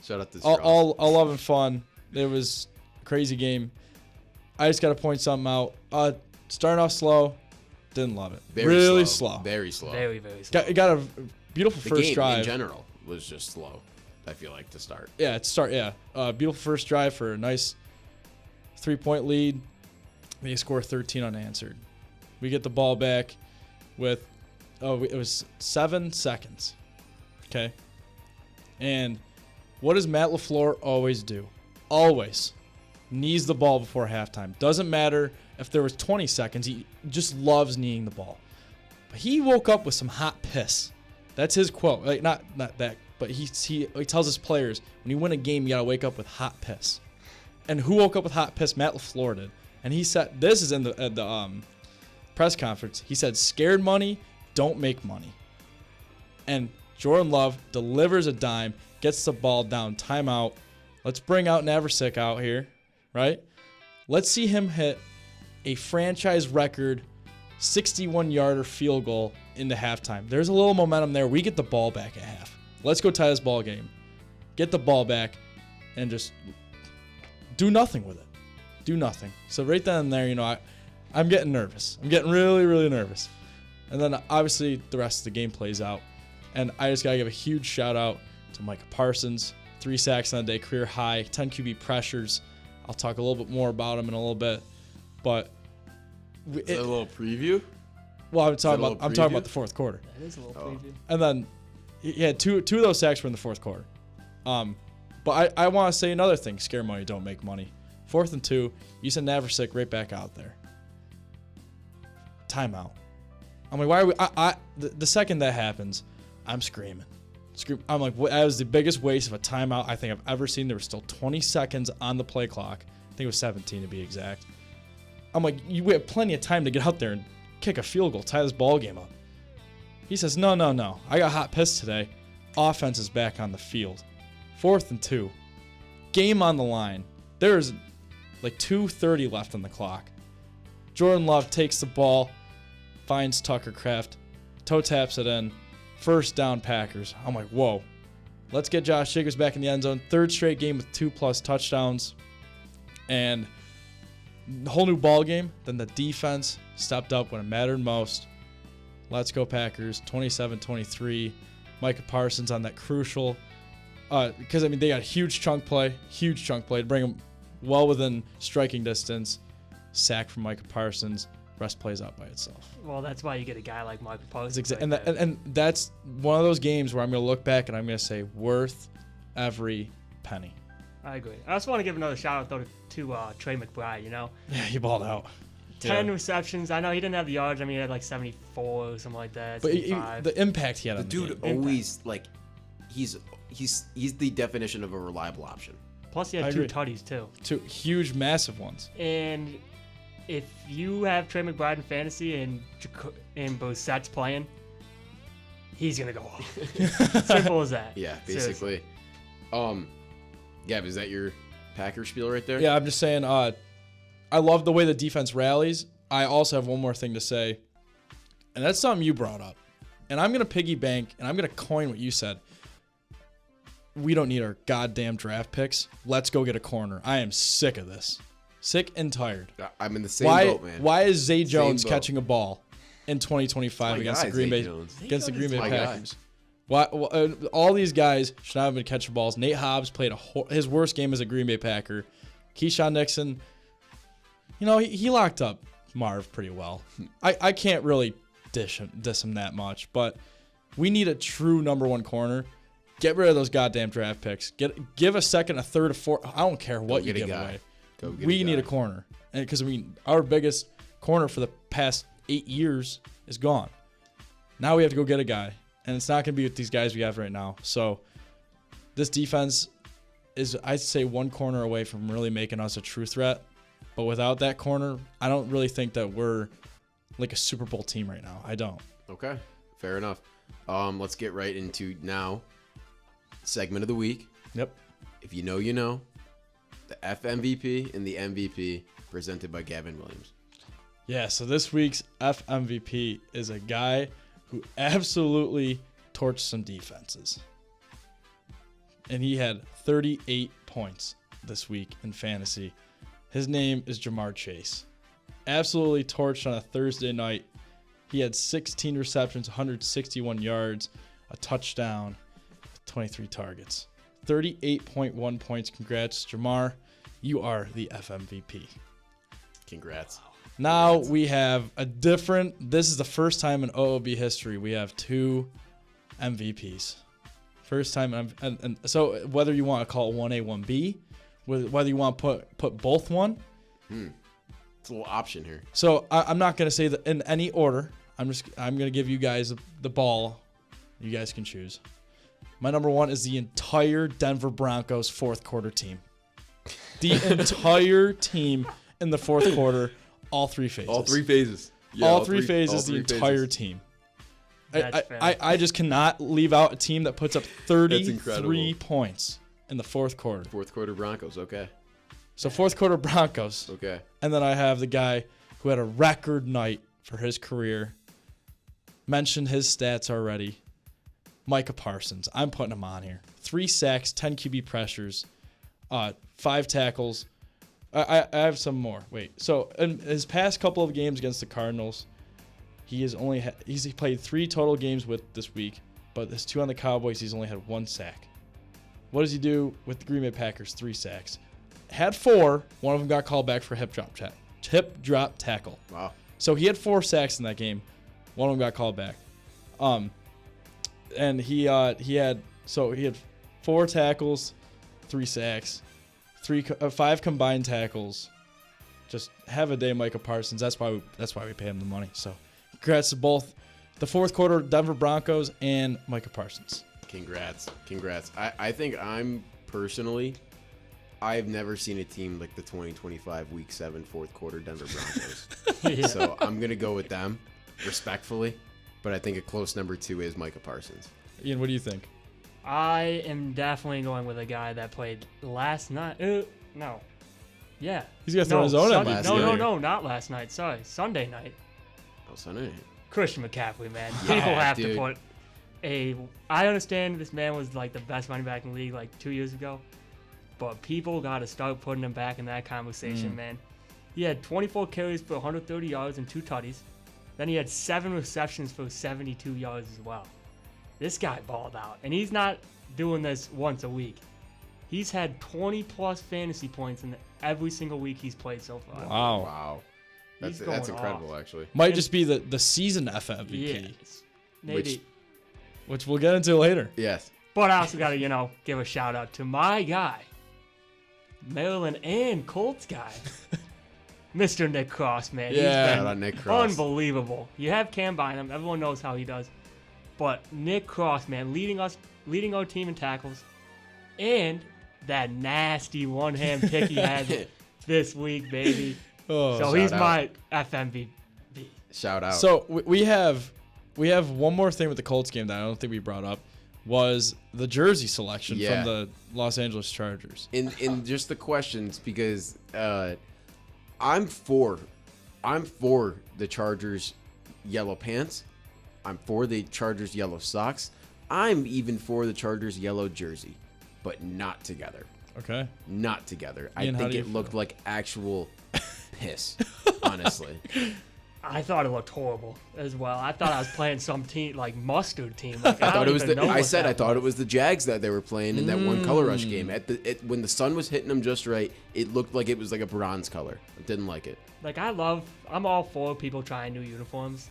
shout out to all love and fun. It was a crazy game. I just got to point something out. Starting off slow, didn't love it. Really slow. Very slow. Very, very slow. Got a beautiful The first game drive. in general was just slow, I feel like, to start. Yeah, beautiful first drive for a nice 3-point lead. They score 13 unanswered. We get the ball back with, it was 7 seconds. Okay. And what does Matt LaFleur always do? Always knees the ball before halftime. Doesn't matter if there was 20 seconds. He just loves kneeing the ball. But he woke up with some hot piss. That's his quote. Like not that, but he tells his players, when you win a game, you got to wake up with hot piss. And who woke up with hot piss? Matt LaFleur did. And he said, this is in the press conference. He said, "Scared money don't make money." And Jordan Love delivers a dime, gets the ball down, timeout. Let's bring out Naversick out here, right? Let's see him hit a franchise record 61-yarder field goal into halftime. There's a little momentum there. We get the ball back at half. Let's go tie this ball game. Get the ball back and just do nothing with it. Do nothing. So right then and there, I'm getting nervous. I'm getting really, really nervous. And then obviously the rest of the game plays out. And I just got to give a huge shout out to Micah Parsons. 3 sacks on the day, career high, 10 QB pressures. I'll talk a little bit more about him in a little bit. But Is that a little preview? Well, I'm talking about the fourth quarter. That is a little preview. And then he had two of those sacks were in the fourth quarter. But I want to say another thing. Scare money don't make money. 4th and 2, you send Naversick right back out there. Timeout. I'm like, why are we? The second that happens, I'm screaming. I'm like, that was the biggest waste of a timeout I think I've ever seen. There was still 20 seconds on the play clock. I think it was 17 to be exact. I'm like, we have plenty of time to get out there and kick a field goal, tie this ball game up. He says, no. I got hot piss today. Offense is back on the field. 4th and 2. Game on the line. There's like 2:30 left on the clock. Jordan Love takes the ball, finds Tucker Kraft, toe taps it in, first down Packers. I'm like, whoa. Let's get Josh Jacobs back in the end zone. Third straight game with 2+ touchdowns. And the whole new ball game. Then the defense stepped up when it mattered most. Let's go Packers, 27-23. Micah Parsons on that crucial, because they got a huge chunk play to bring them well within striking distance. Sack from Micah Parsons. Rest plays out by itself. Well, that's why you get a guy like Micah Parsons. And that's one of those games where I'm going to look back and I'm going to say worth every penny. I agree. I just want to give another shout out though to Trey McBride. Yeah, he balled out. 10 receptions. I know he didn't have the yards. He had like 74 or something like that. But the impact he had on the dude game. always he's the definition of a reliable option. Plus he had 2 tutties too. 2 huge, massive ones. And if you have Trey McBride in fantasy and Brissett's playing, he's gonna go off. Simple as that. Yeah, basically. Seriously. Gav, is that your Packer spiel right there? Yeah, I'm just saying. I love the way the defense rallies. I also have one more thing to say, and that's something you brought up. And I'm gonna piggy bank, and I'm gonna coin what you said. We don't need our goddamn draft picks. Let's go get a corner. I am sick of this. Sick and tired. I'm in the same boat, man. Why is Zay Jones catching a ball in 2025 against the Green Bay Packers? Why all these guys should not have been catching balls. Nate Hobbs played his worst game as a Green Bay Packer. Keyshawn Nixon, he locked up Marv pretty well. I can't really diss him that much, but we need a true number 1 corner. Get rid of those goddamn draft picks. Give a second, a third, a fourth. I don't care what you give away. We need a corner, and because our biggest corner for the past 8 years is gone. Now we have to go get a guy, and it's not going to be with these guys we have right now. So this defense is, I'd say, 1 corner away from really making us a true threat. But without that corner, I don't really think that we're like a Super Bowl team right now. I don't. Okay, fair enough. Let's get right into now segment of the week. Yep. If you know, you know. The FMVP and the MVP presented by Gavin Williams. Yeah, so this week's FMVP is a guy who absolutely torched some defenses. And he had 38 points this week in fantasy. His name is Jamar Chase. Absolutely torched on a Thursday night. He had 16 receptions, 161 yards, a touchdown, 23 targets. 38.1 points. Congrats, Jamar. You are the FMVP. Congrats. Now we have this is the first time in OOB history we have 2 MVPs. First time, and so whether you want to call it 1A, 1B, whether you want to put both one. It's a little option here. So I'm not going to say that in any order. I'm going to give you guys the ball. You guys can choose. My number 1 is the entire Denver Broncos fourth quarter team. The entire team in the fourth quarter, all 3 phases. All 3 phases. Yeah, all three phases, the entire team. I just cannot leave out a team that puts up 33 points in the fourth quarter. Fourth quarter Broncos, okay. So fourth quarter Broncos. Okay. And then I have the guy who had a record night for his career. Mentioned his stats already. Micah Parsons. I'm putting him on here. 3 sacks, 10 QB pressures, 5 tackles. I have some more. Wait. So in his past couple of games against the Cardinals, he's played 3 total games with this week, but his 2 on the Cowboys, he's only had 1 sack. What does he do with the Green Bay Packers? 3 sacks. Had 4. One of them got called back for hip drop tackle. Wow. So he had 4 sacks in that game. One of them got called back. And he had 4 tackles, 3 sacks, 5 combined tackles. Just have a day, Micah Parsons. That's why we pay him the money. So congrats to both the fourth quarter Denver Broncos and Micah Parsons. Congrats. I think I've never seen a team like the 2025 Week 7 fourth quarter Denver Broncos. Yeah. So I'm going to go with them, respectfully. But I think a close number 2 is Micah Parsons. Ian, what do you think? I am definitely going with a guy that played last night. No. Yeah. He's going to throw his own at last night. No, not last night. Sorry. Sunday night. Oh, Sunday night. Christian McCaffrey, man. Yeah, People have dude. to put I understand this man was like the best running back in the league like 2 years ago, but people got to start putting him back in that conversation, man. He had 24 carries for 130 yards and 2 tutties. Then he had 7 receptions for 72 yards as well. This guy balled out, and he's not doing this once a week. He's had 20-plus fantasy points in every single week he's played so far. Wow. He's That's going incredible, off. actually. Might just be the season FMVP, Yes, maybe. which we'll get into later. Yes. But I also got to, give a shout out to my guy, Maryland and Colts guy, Mr. Nick Cross, man. Yeah. He's Shout out been Nick Cross. unbelievable. You have Cam Bynum. Everyone knows how he does. But Nick Cross, man, leading our team in tackles, and that nasty one-hand pick he had this week, baby. Oh, So shout he's out. my FMVP. Shout out. So we have one more thing with the Colts game that I don't think we brought up was the jersey selection Yeah. from the Los Angeles Chargers. in just the questions, because I'm for the Chargers yellow pants. I'm for the Chargers yellow socks. I'm even for the Chargers yellow jersey, but not together. Okay. Not together. Ian, I how think do it you looked feel? like actual piss, honestly. I thought it looked horrible as well. I thought I was playing some team, like mustard team. Like, I thought it was don't even know I what said I that thought it was. was the Jags that they were playing in that one color rush game. When the sun was hitting them just right, it looked like it was like a bronze color. I didn't like it. Like, I'm all for people trying new uniforms.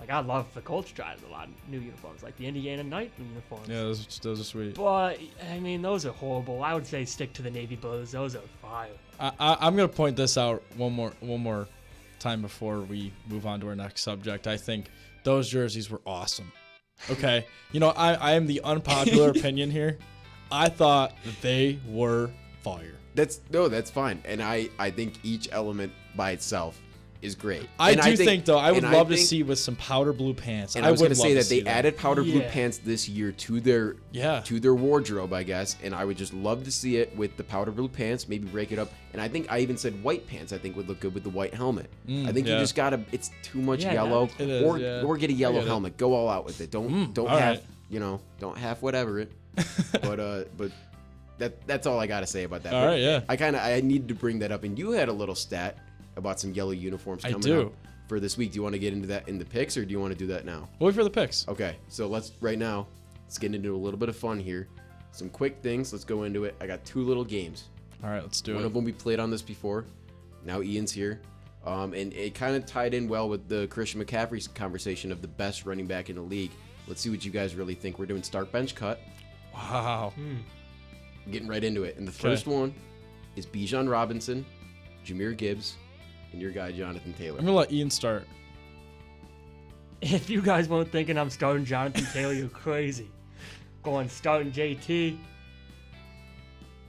Like, I love the Colts trying a lot of new uniforms, like the Indiana Night uniforms. Yeah, those are sweet. But, I mean, those are horrible. I would say stick to the Navy Blues. Those are fire. I'm gonna point this out one more time before we move on to our next subject. I think those jerseys were awesome. Okay, I am the unpopular opinion here. I thought that they were fire. That's fine, and I think each element by itself is great. I And think though I would and love to think- see with some powder blue pants. And I was would going to love say that see they added powder blue Yeah. pants this year to their wardrobe, I guess. And I would just love to see it with the powder blue pants. Maybe break it up. And I think I even said white pants. I think would look good with the white helmet. I think you yeah. just gotta. It's too much Yeah, yellow. It is, yeah. Or get a I yellow get it. helmet. Go all out with it. Don't all have right. don't have whatever it. but that's all I gotta say about that. All But right, yeah. I needed to bring that up. And you had a little stat about some yellow uniforms I coming do. up for this week. Do you want to get into that in the picks, or do you want to do that now? Wait for the picks. Okay, so let's get into a little bit of fun here. Some quick things. Let's go into it. I got 2 little games. All right, let's do One it. of them we played on this before. Now Ian's here. And it kind of tied in well with the Christian McCaffrey conversation of the best running back in the league. Let's see what you guys really think. We're doing start, bench, cut. Wow. Getting right into it. And the first one is Bijan Robinson, Jahmyr Gibbs, and your guy Jonathan Taylor. I'm gonna let Ian start. If you guys weren't thinking I'm starting Jonathan Taylor, you're crazy. Starting JT.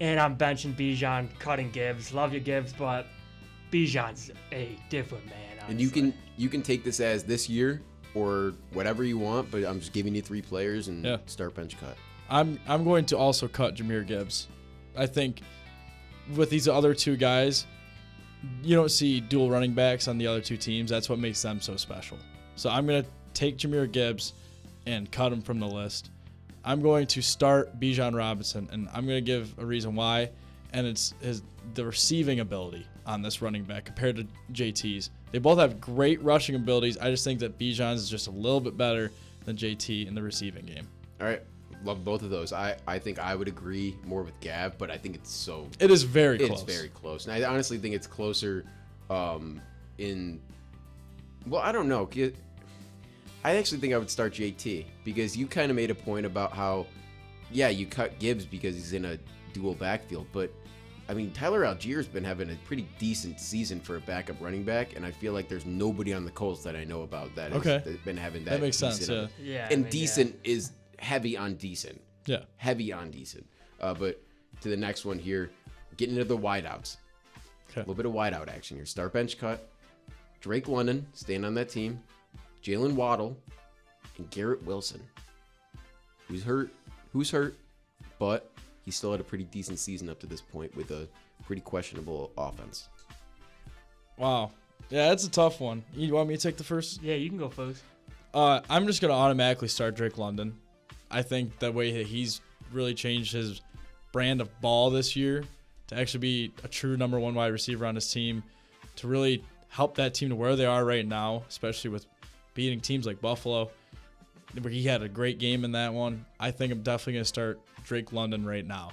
And I'm benching Bijan, cutting Gibbs. Love you, Gibbs, but Bijan's a different man. And honestly. you can take this as this year or whatever you want, but I'm just giving you 3 players and Yeah. start, bench, cut. I'm going to also cut Jahmyr Gibbs. I think with these other 2 guys, you don't see dual running backs on the other 2 teams. That's what makes them so special. So I'm going to take Jahmyr Gibbs and cut him from the list. I'm going to start Bijan Robinson, and I'm going to give a reason why, and it's the receiving ability on this running back compared to JT's. They both have great rushing abilities. I just think that Bijan's is just a little bit better than JT in the receiving game. All right. Love both of those. I think I would agree more with Gav, but I think it's so... It is very close. It's very close. And I honestly think it's closer in... Well, I don't know. I actually think I would start JT because you kind of made a point about how, yeah, you cut Gibbs because he's in a dual backfield. But, I mean, Tyler Algier's been having a pretty decent season for a backup running back, and I feel like there's nobody on the Colts that I know about that has been having that. That makes sense, decent yeah. Yeah, And I mean, decent is heavy on decent. Yeah. Heavy on decent. But to the next one here, getting into the wideouts. Okay. A little bit of wideout action here. Start, bench, cut. Drake London, staying on that team. Jalen Waddle, and Garrett Wilson. Who's hurt, but he still had a pretty decent season up to this point with a pretty questionable offense. Wow. Yeah, that's a tough one. You want me to take the first? Yeah, you can go first. I'm just going to automatically start Drake London. I think the way that he's really changed his brand of ball this year to actually be a true number 1 wide receiver on his team, to really help that team to where they are right now, especially with beating teams like Buffalo, where he had a great game in that one. I think I'm definitely going to start Drake London right now.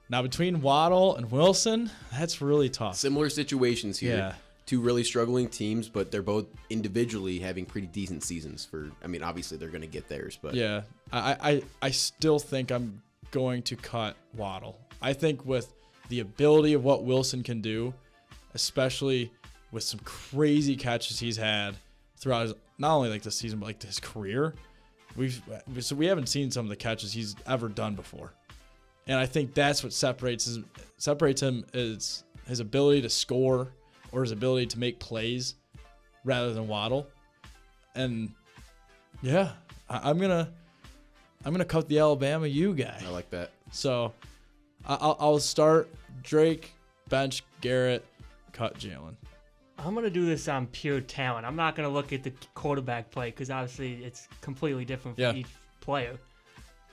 Now, between Waddle and Wilson, that's really tough. Similar situations here. Yeah. 2 really struggling teams, but they're both individually having pretty decent seasons. Obviously they're going to get theirs, but yeah, I still think I'm going to cut Waddle. I think with the ability of what Wilson can do, especially with some crazy catches he's had throughout his, not only like this season but like his career, we haven't seen some of the catches he's ever done before, and I think that's what separates him is his ability to score or his ability to make plays rather than Waddle. And yeah, I'm gonna cut the Alabama U guy. I like that. So I'll start Drake, bench Garrett, cut Jalen. I'm going to do this on pure talent. I'm not going to look at the quarterback play because obviously it's completely different for each player.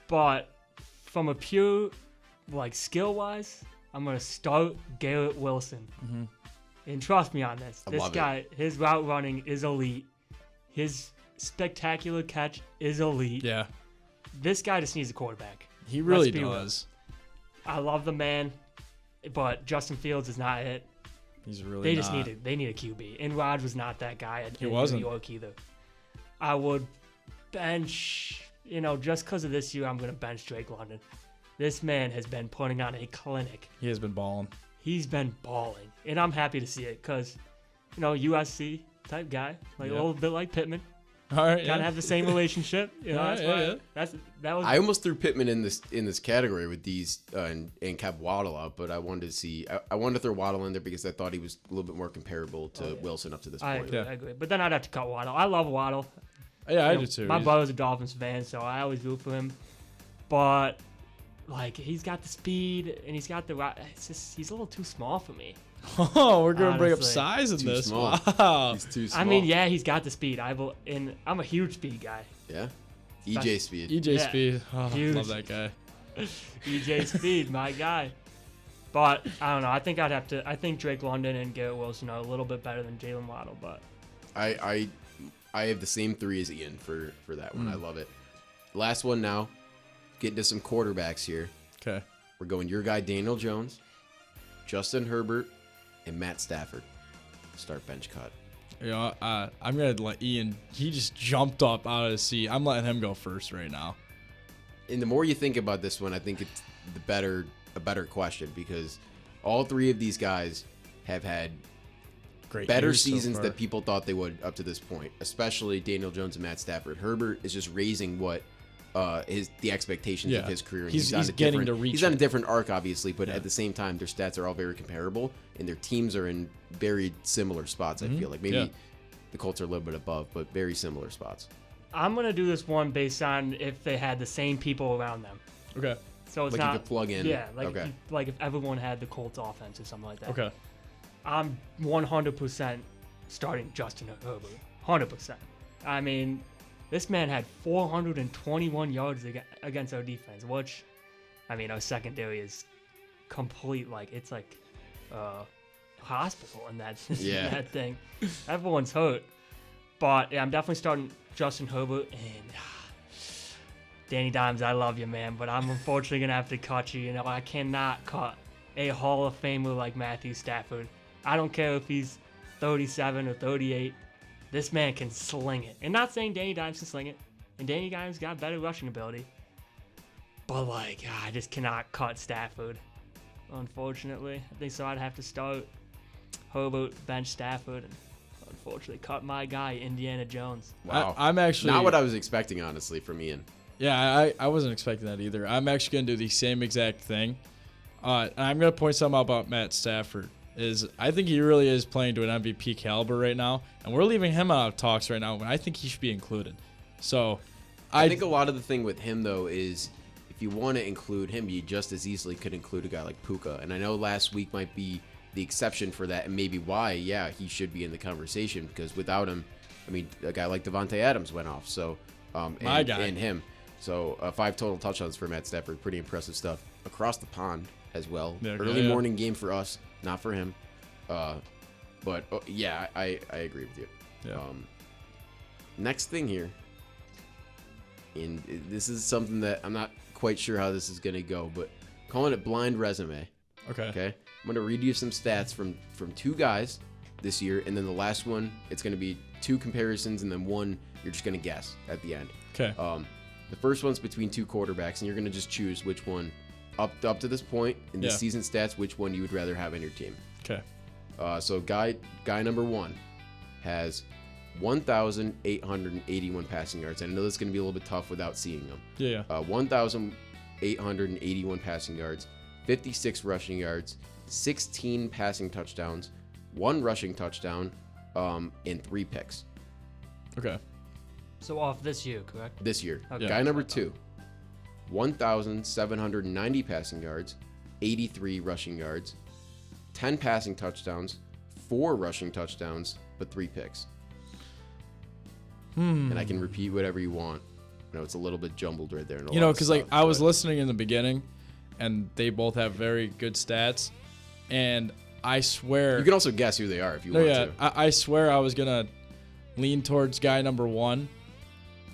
But from a pure, skill-wise, I'm going to start Garrett Wilson. Mm-hmm. And trust me on this. This guy, it. his route running is elite. His spectacular catch is elite. Yeah. This guy just needs a quarterback. He really Let's be does. real. I love the man, but Justin Fields is not it. He's really They not. just need a QB. And Raj was not that guy He in wasn't. New York either. I would bench, just because of this year, I'm going to bench Drake London. This man has been putting on a clinic. He has been balling. He's been balling. And I'm happy to see it because, USC type guy, a little bit like Pittman. All right, Kind of have the same relationship. That's why. That was. I almost threw Pittman in this category with these and kept Waddle out, but I wanted to see. I wanted to throw Waddle in there because I thought he was a little bit more comparable to Wilson up to this I point. agree. But then I'd have to cut Waddle. I love Waddle. Yeah, I do too. My brother's a Dolphins fan, so I always root for him. But he's got the speed and he's got the. It's just he's a little too small for me. Oh, we're going to bring up Honestly. size in Too this. small. Wow. He's too small. I mean, yeah, he's got the speed. I'm a huge speed guy. Yeah. EJ Speed. EJ Yeah. Speed. Oh, Huge. love that guy. EJ Speed, my guy. But I don't know. I think Drake London and Garrett Wilson are a little bit better than Jalen Waddle. But I have the same 3 as Ian for that one. I love it. Last one now. Getting to some quarterbacks here. Okay. We're going your guy Daniel Jones, Justin Herbert, and Matt Stafford. Start bench cut. I'm going to let Ian, he just jumped up out of his seat. I'm letting him go first right now. And the more you think about this one, I think it's a better question because all 3 of these guys have had Great better years so seasons far. that people thought they would up to this point, especially Daniel Jones and Matt Stafford. Herbert is just raising what the expectations of his career. And He's on a getting different- to reach He's on a it. different arc, obviously, but at the same time, their stats are all very comparable, and their teams are in very similar spots. I feel like maybe the Colts are a little bit above, but very similar spots. I'm gonna do this one based on if they had the same people around them. Okay. So it's Like not you could plug in. Yeah, Okay. if everyone had the Colts offense or something like that. Okay. I'm 100% starting Justin Herbert. 100%. I mean, this man had 421 yards against our defense, which, I mean, our secondary is complete. It's like hospital in that, Yeah. that thing. Everyone's hurt. But yeah, I'm definitely starting Justin Herbert. And Danny Dimes, I love you, man, but I'm unfortunately going to have to cut you. I cannot cut a Hall of Famer like Matthew Stafford. I don't care if he's 37 or 38. This man can sling it. And not saying Danny Dimes can sling it. And Danny Dimes got better rushing ability. But, I just cannot cut Stafford, unfortunately. I think so I'd have to start Herbert, bench Stafford, and unfortunately cut my guy, Indiana Jones. Wow. I'm actually Not what I was expecting, honestly, from Ian. Yeah, I wasn't expecting that either. I'm actually going to do the same exact thing. And I'm going to point something out about Matt Stafford. I think he really is playing to an MVP caliber right now, and we're leaving him out of talks right now, but I think he should be included. So I think a lot of the thing with him, though, is if you want to include him, you just as easily could include a guy like Puka. And I know last week might be the exception for that, and maybe why, he should be in the conversation, because without him, I mean, a guy like Devontae Adams went off. So, My guy. and him. So 5 total touchdowns for Matt Stafford. Pretty impressive stuff across the pond as well. Yeah, Early morning game for us, not for him. But yeah, I agree with you. Yeah. Next thing here, and this is something that I'm not quite sure how this is going to go, but calling it blind resume. Okay. Okay. I'm going to read you some stats from 2 guys this year, and then the last one, it's going to be 2 comparisons, and then one you're just going to guess at the end. Okay. The first one's between 2 quarterbacks, and you're going to just choose which one, up to this point in the season stats, which one you would rather have on your team. Okay. So guy number 1 has 1,881 passing yards. I know this is going to be a little bit tough without seeing them. Yeah. 1,881 passing yards, 56 rushing yards, 16 passing touchdowns, 1 rushing touchdown, and 3 picks Okay. So off this year, correct? this year. Okay. Guy number 2, 1,790 passing yards, 83 rushing yards, 10 passing touchdowns, 4 rushing touchdowns, but 3 picks. And I can repeat whatever you want. I know it's a little bit jumbled right there. You know, because like I was listening in the beginning, and they both have very good stats, and I swear You can also guess who they are if you want to. I swear I was gonna lean towards guy number 1,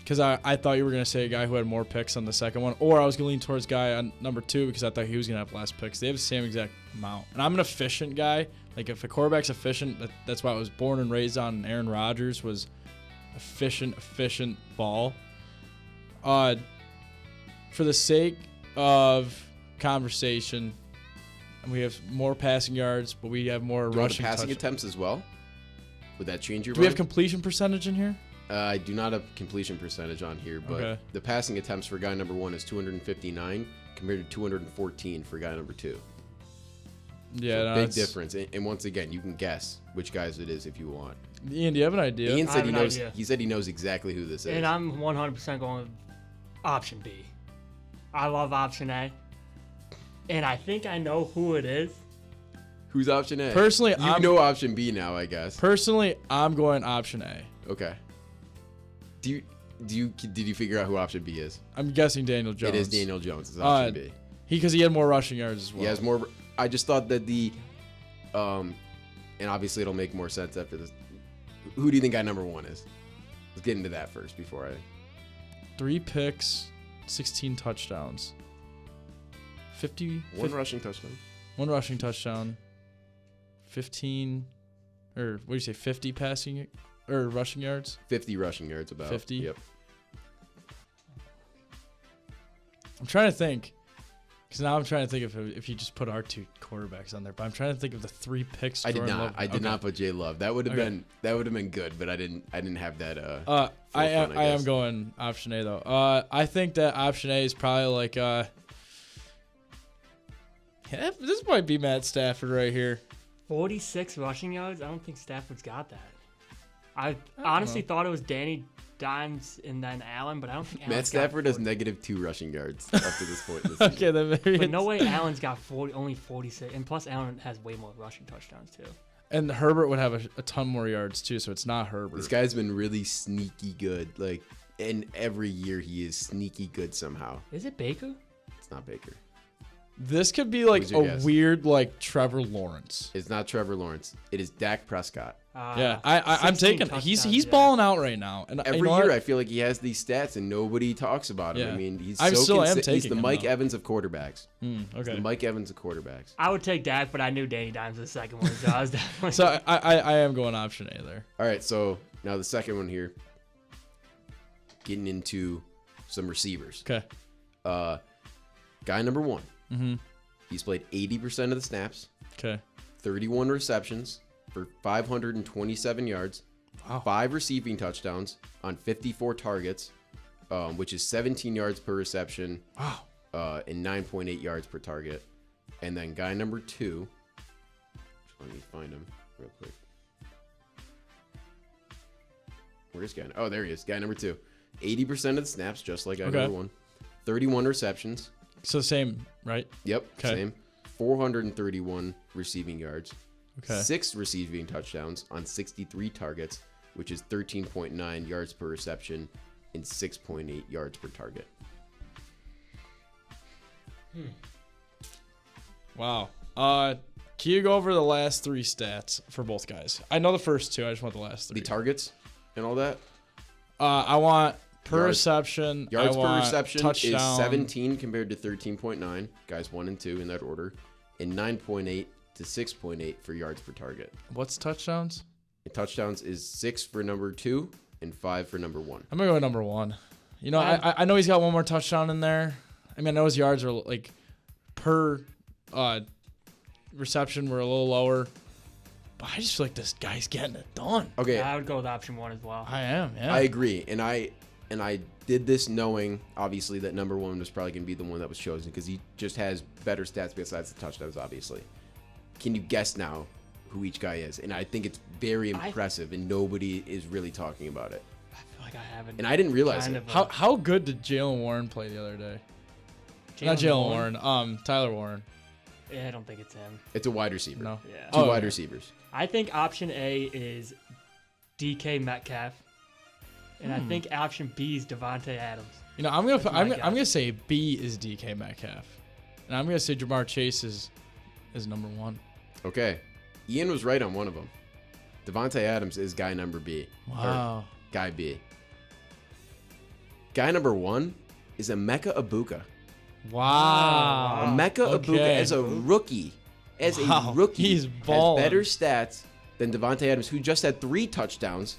because I thought you were gonna say a guy who had more picks on the second one, or I was gonna lean towards guy on number 2 because I thought he was gonna have less picks. They have the same exact amount, and I'm an efficient guy. Like if a quarterback's efficient, that's why I was born and raised on. Aaron Rodgers was efficient ball. For the sake of conversation, and we have more passing yards, but we have more Do you want the rushing passing touch- attempts as well? Would that change your Do we have mind? completion percentage in here? I do not have completion percentage on here, but Okay. the passing attempts for guy number 1 is 259 compared to 214 for guy number 2. Yeah, So no, big it's- difference. And once again, you can guess which guys it is if you want. Ian, do you have an idea? Ian I said have he an knows. idea. He said he knows exactly who this is. And I'm 100% going with option B. I love option A. And I think I know who it is. Who's option A? Personally, you know option B now, I guess. Personally, I'm going option A. Okay. Did you figure out who option B is? I'm guessing Daniel Jones. It is Daniel Jones. It's option B. Because he had more rushing yards as well. He has more. I just thought that and obviously it'll make more sense after this. Who do you think guy number 1 is? Let's get into that first before I. 3 picks, 16 touchdowns, 1 rushing touchdown. 1 rushing touchdown, 15, or what do you say, 50 passing or rushing yards? 50 rushing yards about. 50? Yep. I'm trying to think, because now I'm trying to think if you just put our 2 quarterbacks on there, but I'm trying to think of the 3 picks. I did Jordan not. Love- I did okay. not put Jay Love. That would have Okay. been good, but I didn't have that. I am guess. going option A though. I think that option A is probably like yeah, this might be Matt Stafford right here. 46 rushing yards? I don't think Stafford's got that. I don't honestly know. thought it was Danny Dimes and then Allen, but I don't think Matt Allen's got Stafford has 40. -2 rushing yards up to this point. In the season. Okay, then maybe But no it's- way Allen's got only 46. And plus, Allen has way more rushing touchdowns, too. And Herbert would have a ton more yards too, so it's not Herbert. This guy's been really sneaky good. Like, and every year he is sneaky good somehow. Is it Baker? It's not Baker. This could be like Who's your a guess? weird like Trevor Lawrence. It's not Trevor Lawrence. It is Dak Prescott. Yeah, I'm 16 taking. He's touchdowns, yeah. balling out right now, and Every you know year what? I feel like he has these stats and nobody talks about him. Yeah. I mean, he's I so still am He's taking the him, Mike though. Evans of quarterbacks. Okay. The Mike Evans of quarterbacks. I would take Dak, but I knew Danny Dimes was the second one, so I was definitely. So I am going option A there. All right, so now the second one here. Getting into some receivers. Okay. Guy number 1. Mm-hmm. He's played 80% of the snaps, Okay. 31 receptions for 527 yards, Wow. 5 receiving touchdowns on 54 targets, which is 17 yards per reception, Wow. and 9.8 yards per target. And then guy number 2, let me find him real quick. Where's guy? Oh, there he is. Guy number 2. 80% of the snaps, just like guy Okay. number 1. 31 receptions. So same, right? Yep, Okay. same. 431 receiving yards. Okay. 6 receiving touchdowns on 63 targets, which is 13.9 yards per reception and 6.8 yards per target. Wow. Can you go over the last 3 stats for both guys? I know the first 2. I just want the last 3. The targets and all that? I want per Yards- reception. Yards I per want reception touchdown. is 17 compared to 13.9. Guys 1 and 2 in that order. And 9.8 to 6.8 for yards per target. What's touchdowns? And touchdowns is 6 for number 2 and 5 for number 1. I'm going to go with number 1. You know, I know he's got one more touchdown in there. I mean, I know his yards are like per reception were a little lower. But I just feel like this guy's getting it done. Okay. Yeah, I would go with option 1 as well. I am, yeah. I agree. And I did this knowing, obviously, that number 1 was probably going to be the one that was chosen because he just has better stats besides the touchdowns, obviously. Can you guess now who each guy is? And I think it's very impressive, and nobody is really talking about it. I feel like I haven't. And I didn't realize kind it. of a- How good did Jalen Warren play the other day? Not Jalen Warren. Tyler Warren. Yeah, I don't think it's him. It's a wide receiver. No. Yeah. Two wide okay. receivers. I think option A is DK Metcalf, and I think option B is Devontae Adams. You know, I'm gonna say B is DK Metcalf, and I'm gonna say Jamar Chase is number 1. Okay. Ian was right on one of them. Devontae Adams is guy number B. Wow. Or guy B. Guy number 1 is Emeka Egbuka. Wow. Emeka Egbuka as a rookie. As a rookie. He's has balling. better stats than Devontae Adams, who just had 3 touchdowns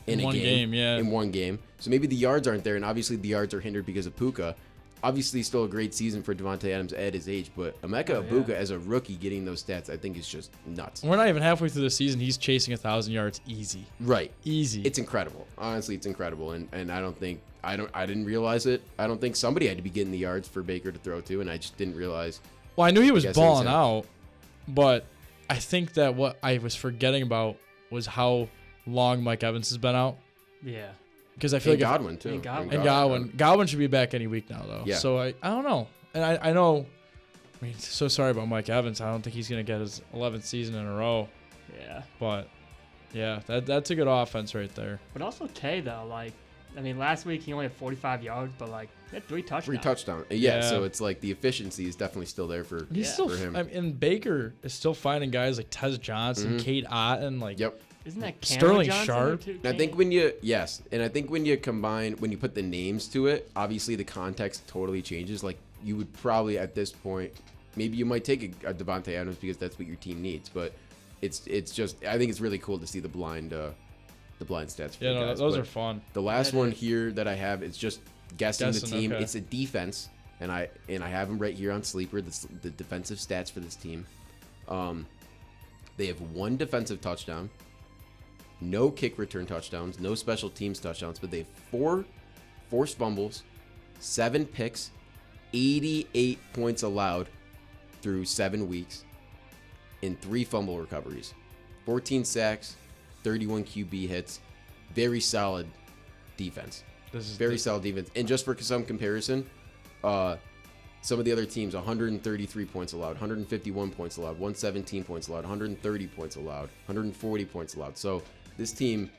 in a one game, yeah. In one game. So maybe the yards aren't there, and obviously the yards are hindered because of Puka. Obviously, still a great season for Devontae Adams at his age, but Emeka Egbuka as a rookie getting those stats, I think is just nuts. We're not even halfway through the season. He's chasing 1,000 yards easy. Right. Easy. It's incredible. Honestly, it's incredible, and I didn't realize it. I don't think somebody had to be getting the yards for Baker to throw to, and I just didn't realize. Well, I knew he was guess it was balling him. out, but I think that what I was forgetting about was how long Mike Evans has been out. Yeah. Because I feel And like Godwin too. And Godwin. and Godwin should be back any week now though. Yeah. So I don't know, and I know. I mean, so sorry about Mike Evans. I don't think he's gonna get his 11th season in a row. Yeah. But yeah, that's a good offense right there. But also Tay though, like, I mean, last week he only had 45 yards, but like he had 3 touchdowns. 3 touchdowns. Yeah, Yeah. so it's like the efficiency is definitely still there for, He's still for him. I mean, and Baker is still finding guys like Tez Johnson, Kate Otten, like Yep. Isn't that Cameron Sterling Johnson Sharp. there, too? And I think when you combine, when you put the names to it, obviously the context totally changes. Like you would probably at this point, maybe you might take a Devontae Adams because that's what your team needs. But it's just, I think it's really cool to see the blind stats. For yeah, the no, guys. those But are fun. the last one here that I have is just guessing the Guessing, team. okay. It's a defense, and I have them right here on Sleeper. The defensive stats for this team. They have 1 defensive touchdown, no kick return touchdowns, no special teams touchdowns, but they have 4 forced fumbles, 7 picks, 88 points allowed through 7 weeks, and 3 fumble recoveries, 14 sacks, 31 QB hits. Very solid defense. This is Very solid defense. And just for some comparison, some of the other teams, 133 points allowed, 151 points allowed, 117 points allowed, 130 points allowed, 140 points allowed. So this team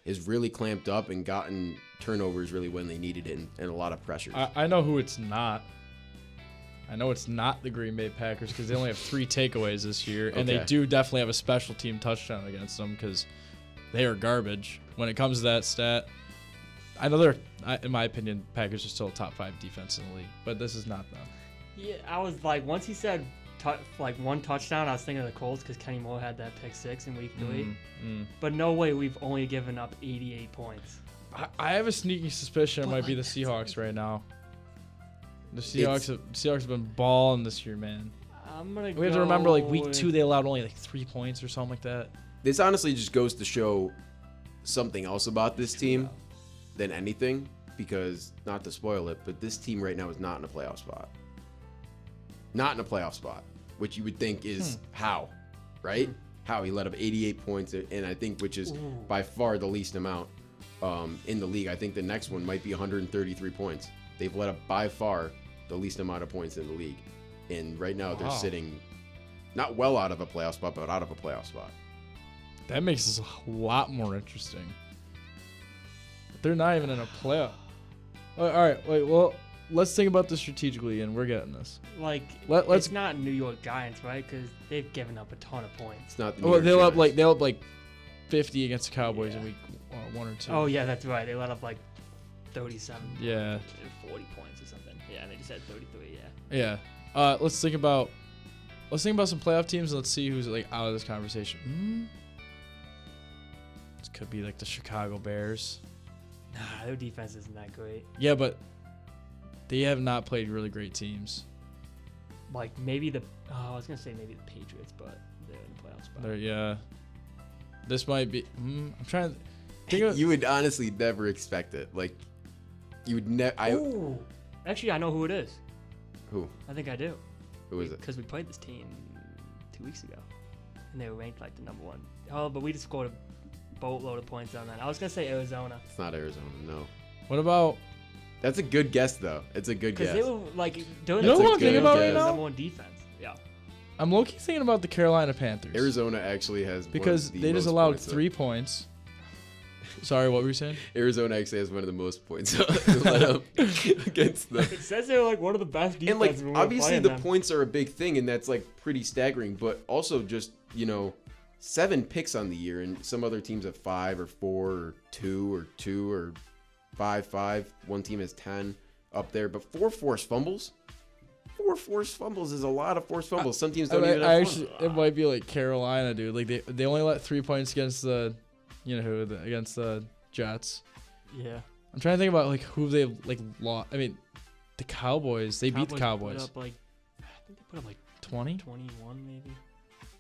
has really clamped up and gotten turnovers really when they needed it and a lot of pressure. I know who it's not. I know it's not the Green Bay Packers because they only have 3 takeaways this year, and they Okay. do definitely have a special team touchdown against them because they are garbage when it comes to that stat. I know in my opinion, Packers are still a top 5 defense in the league, but this is not them. Yeah, I was like, once he said like 1 touchdown, I was thinking of the Colts because Kenny Moore had that pick 6 in week 3. But no way we've only given up 88 points. I have a sneaky suspicion it might be the Seahawks right now. The Seahawks have been balling this year, man. I'm gonna. We have to remember, like week 2, they allowed only like 3 points or something like that. This honestly just goes to show something else about this team than anything, because not to spoil it, but this team right now is not in a playoff spot. Not in a playoff spot, which you would think is how, right? How he let up 88 points, and I think which is by far the least amount in the league. I think the next one might be 133 points. They've let up by far the least amount of points in the league, and right now they're sitting not well out of a playoff spot, but out of a playoff spot. That makes this a lot more interesting. They're not even in a playoff. All right, wait. Well, let's think about this strategically, and we're getting this. Like, Let's. it's not New York Giants, right? Because they've given up a ton of points. It's not the Well, they'll up like 50 against the Cowboys in week 1 or 2. Oh yeah, that's right. They let up like 37. Yeah. 40 points or something. Yeah, and they just had 33. Yeah. Yeah. Let's think about some playoff teams, and let's see who's like out of this conversation. This could be like the Chicago Bears. Nah, their defense isn't that great. Yeah, but they have not played really great teams. Like maybe I was gonna say maybe the Patriots, but they're in the playoff spot. Yeah. This might be. I'm trying to think of. You would honestly never expect it. Like, you would never. Ooh. Actually, I know who it is. Who? I think I do. Who is it? Because we played this team 2 weeks ago, and they were ranked like the number 1. Oh, but we just scored a boatload of points on that. I was gonna say Arizona. It's not Arizona. No. What about? That's a good guess, though. It's a good guess. Because they were like doing You know what I'm thinking about right now? number 1 defense. Yeah. I'm low-key thinking about the Carolina Panthers. Arizona actually has Because one of the they just most allowed points 3 points. Sorry, what were you saying? Arizona actually has one of the most points let up against them. It says they're like one of the best defenses. And like when we were obviously playing the them. points are a big thing, and that's like pretty staggering. But also just 7 picks on the year, and some other teams have 5 or 4 or 2 or 5. One team has 10 up there, but 4 forced fumbles. 4 forced fumbles is a lot of forced fumbles. Some teams don't even have actually, it might be like Carolina, dude. Like they only let 3 points against the, against the Jets. Yeah. I'm trying to think about like who they like lost. I mean, the Cowboys. They beat the Cowboys. Put up like, I think they put up like 20. 21 maybe.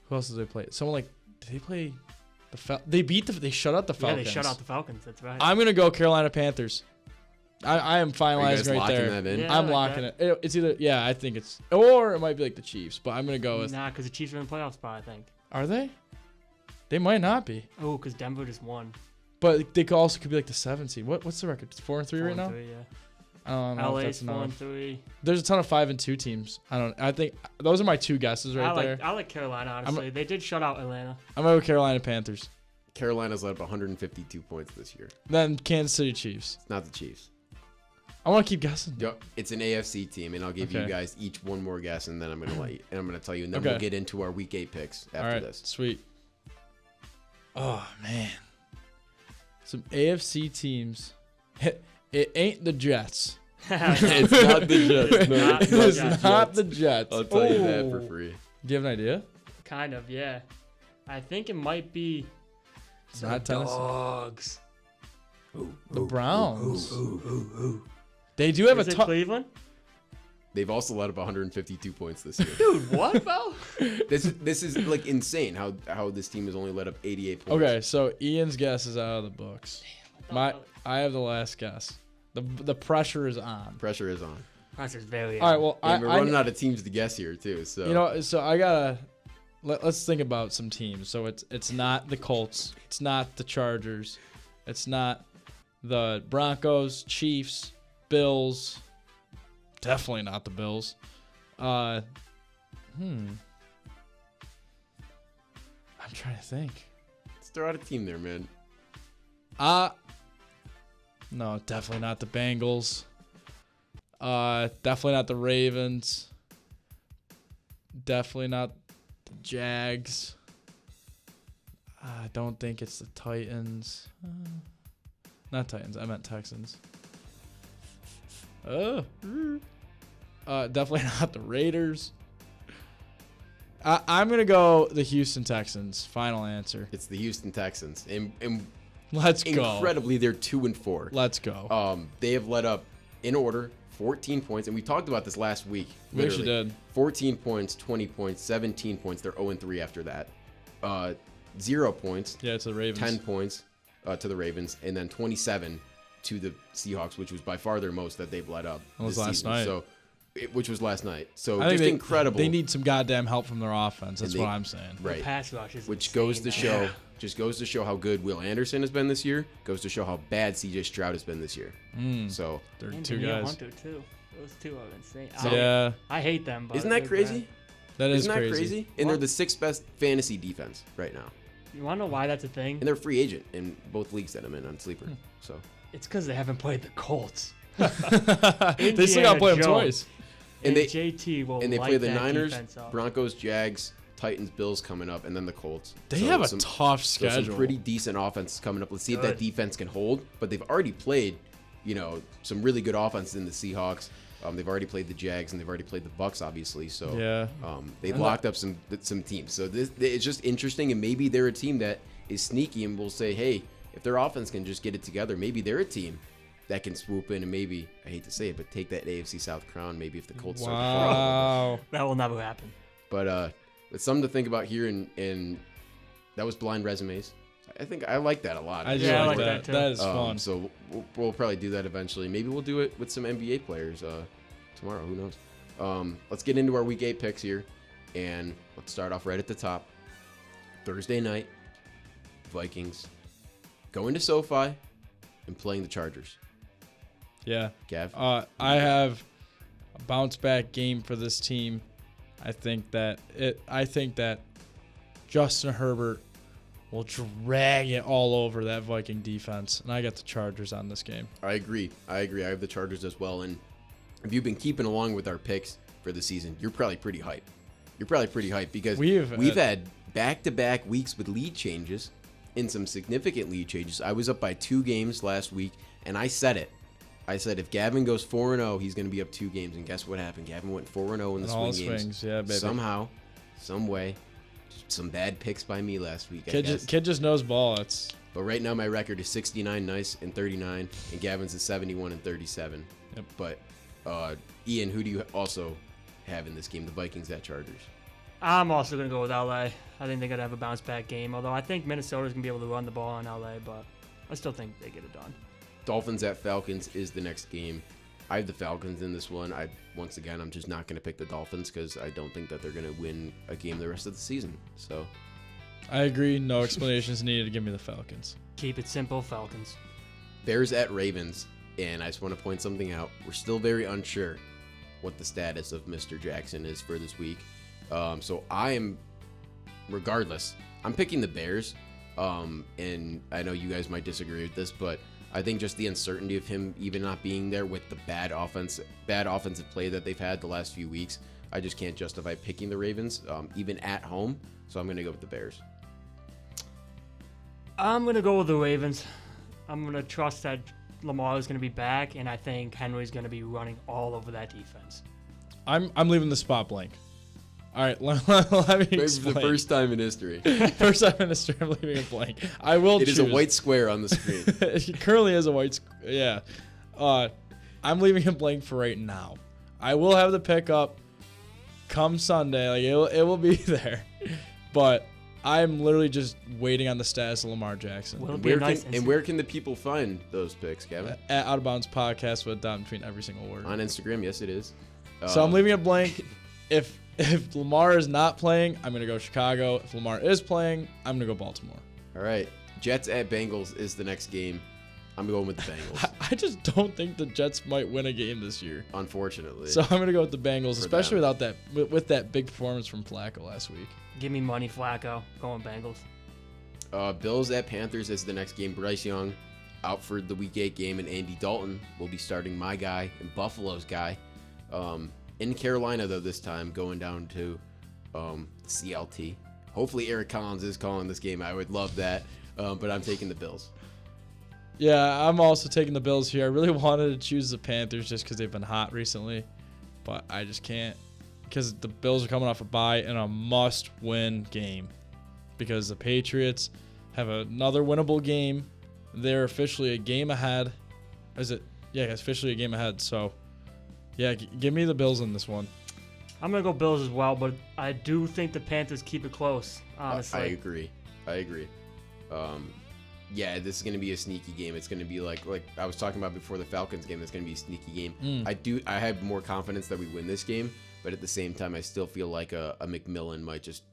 Who else did they play? Someone like did they play the They shut out the Falcons. Yeah, they shut out the Falcons. That's right. I'm gonna go Carolina Panthers. I am Are you finalizing guys right locking there. that in? Yeah. I'm like locking that. it. It's either I think it's or it might be like the Chiefs, but I'm gonna go with. Nah, because the Chiefs are in the playoff spot, I think. Are they? They might not be, Oh, because Denver just won. but they also could be like the 7 seed. What's the record? It's 4-3 right now. 4-3, yeah. I don't know if LA's that's enough. 4-3. There's a ton of 5-2 teams. I think those are my 2 guesses right there. I like Carolina, honestly. They did shut out Atlanta. I'm gonna go Carolina Panthers. Carolina's led up 152 points this year. Then Kansas City Chiefs. It's not the Chiefs. I want to keep guessing. It's an AFC team, and I'll give you Okay. guys each one more guess, and then I'm gonna tell you, and then Okay. we'll get into our Week 8 picks after All right, this. sweet. Oh man, some AFC teams. It ain't the Jets. It's not the Jets. It's No, not It the is Jets. not the Jets. I'll tell you that for Oh. free. Do you have an idea? Kind of, yeah. I think it might be It's not Tennessee. Dogs. The Browns. They do have Is a it ton. Cleveland? They've also let up 152 points this year. Dude, what, bro? This is like insane how this team has only let up 88 points. Okay, so Ian's guess is out of the books. I have the last guess. The pressure is on. Pressure is on. Pressure's very All right, well, And we're running out of teams to guess here too. So so I gotta let's think about some teams. So it's not the Colts, it's not the Chargers, it's not the Broncos, Chiefs, Bills. Definitely not the Bills. I'm trying to think. let's throw out a team there, man. No, definitely not the Bengals. Definitely not the Ravens. Definitely not the Jags. I don't think it's the Titans. Not Titans. I meant Texans. Definitely not the Raiders. I'm gonna go the Houston Texans. Final answer. It's the Houston Texans, and Let's go. incredibly, they're 2-4. Let's go. They have let up in order 14 points, and we talked about this last week. We actually did. 14 points, 20 points, 17 points. They're 0-3 after that. 0 points, Yeah, it's the Ravens. 10 points to the Ravens, and then 27 to the Seahawks, which was by far their most that they've let up. That was this last season. night. So, which was last night. So I think just incredible. They need some goddamn help from their offense. That's And they- what I'm saying. right. Pass rush is Which insane, goes to man. show, just goes to show how good Will Anderson has been this year. Goes to show how bad C.J. Stroud has been this year. So They're And 2 Danielle guys. Hunter, too. Those two are insane. Yeah, I hate them, but isn't that they're crazy? bad. that is Isn't that crazy. crazy? And they're What? the 6th best fantasy defense right now. You want to know why that's a thing? And they're free agent in both leagues that I'm in on Sleeper. So It's because they haven't played the Colts. They still got to play them twice. And JT will and they light play the that Niners, defense up. Broncos, Jags, Titans, Bills coming up, and then the Colts. They have a tough schedule. Some pretty decent offenses coming up. Let's see if that defense can hold. But they've already played, some really good offenses in the Seahawks. They've already played the Jags, and they've already played the Bucks, obviously. So they've locked up some teams. So it's just interesting, and maybe they're a team that is sneaky, and we'll say, hey, if their offense can just get it together, maybe they're a team that can swoop in and maybe, I hate to say it, but take that AFC South crown. Maybe if the Colts start to fall. That will never happen. But it's something to think about here, and that was Blind Resumes. I think I like that a lot. I like that too. That is fun. So we'll probably do that eventually. Maybe we'll do it with some NBA players tomorrow. Who knows? Let's get into our Week 8 picks here, and let's start off right at the top. Thursday night, Vikings going to SoFi and playing the Chargers. Yeah. Gav? I have a bounce back game for this team. I think that Justin Herbert will drag it all over that Viking defense, and I got the Chargers on this game. I agree. I have the Chargers as well, and if you've been keeping along with our picks for the season, you're probably pretty hyped. Because we've had back-to-back weeks with lead changes and some significant lead changes. I was up by 2 games last week, and I said it. I said if Gavin goes 4-0, he's going to be up 2 games. And guess what happened? Gavin went 4-0 in the swing games. Yeah, baby. Somehow, some way, some bad picks by me last week. Kid just knows ball. But right now my record is 69 nice and 39, and Gavin's is 71 and 37. Yep. But Ian, who do you also have in this game? The Vikings at Chargers. I'm also going to go with LA. I think they're going to have a bounce back game. Although I think Minnesota's going to be able to run the ball on LA, but I still think they get it done. Dolphins at Falcons is the next game. I have the Falcons in this one. Once again, I'm just not going to pick the Dolphins because I don't think that they're going to win a game the rest of the season. So, I agree. No explanations needed to give me the Falcons. Keep it simple, Falcons. Bears at Ravens, and I just want to point something out. We're still very unsure what the status of Mr. Jackson is for this week. So regardless, I'm picking the Bears. And I know you guys might disagree with this, but I think just the uncertainty of him even not being there with the bad offensive play that they've had the last few weeks, I just can't justify picking the Ravens, even at home. So I'm going to go with the Bears. I'm going to go with the Ravens. I'm going to trust that Lamar is going to be back, and I think Henry's going to be running all over that defense. I'm leaving the spot blank. All right, let me explain. For the first time in history. First time in history, I'm leaving it blank. I will choose. It is a white square on the screen. It currently is a white square. Yeah. I'm leaving it blank for right now. I will have the pickup come Sunday. Like it will be there. But I'm literally just waiting on the status of Lamar Jackson. Where can the people find those picks, Gavin? At Out of Bounds Podcast with a dot between every single word. On Instagram, yes it is. So I'm leaving it blank. If Lamar is not playing, I'm going to go Chicago. If Lamar is playing, I'm going to go Baltimore. All right. Jets at Bengals is the next game. I'm going with the Bengals. I just don't think the Jets might win a game this year. Unfortunately. So I'm going to go with the Bengals, especially without that with that big performance from Flacco last week. Give me money, Flacco. Going Bengals. Bills at Panthers is the next game. Bryce Young out for the Week 8 game, and Andy Dalton will be starting my guy and Buffalo's guy. In Carolina, though, this time, going down to CLT. Hopefully Eric Collins is calling this game. I would love that. But I'm taking the Bills. Yeah, I'm also taking the Bills here. I really wanted to choose the Panthers just because they've been hot recently. But I just can't because the Bills are coming off a bye and a must-win game because the Patriots have another winnable game. They're officially a game ahead. Is it? Yeah, it's officially a game ahead, so... Yeah, give me the Bills in this one. I'm going to go Bills as well, but I do think the Panthers keep it close, honestly. I agree. Yeah, this is going to be a sneaky game. It's going to be like I was talking about before the Falcons game. It's going to be a sneaky game. I have more confidence that we win this game, but at the same time, I still feel like a McMillan might just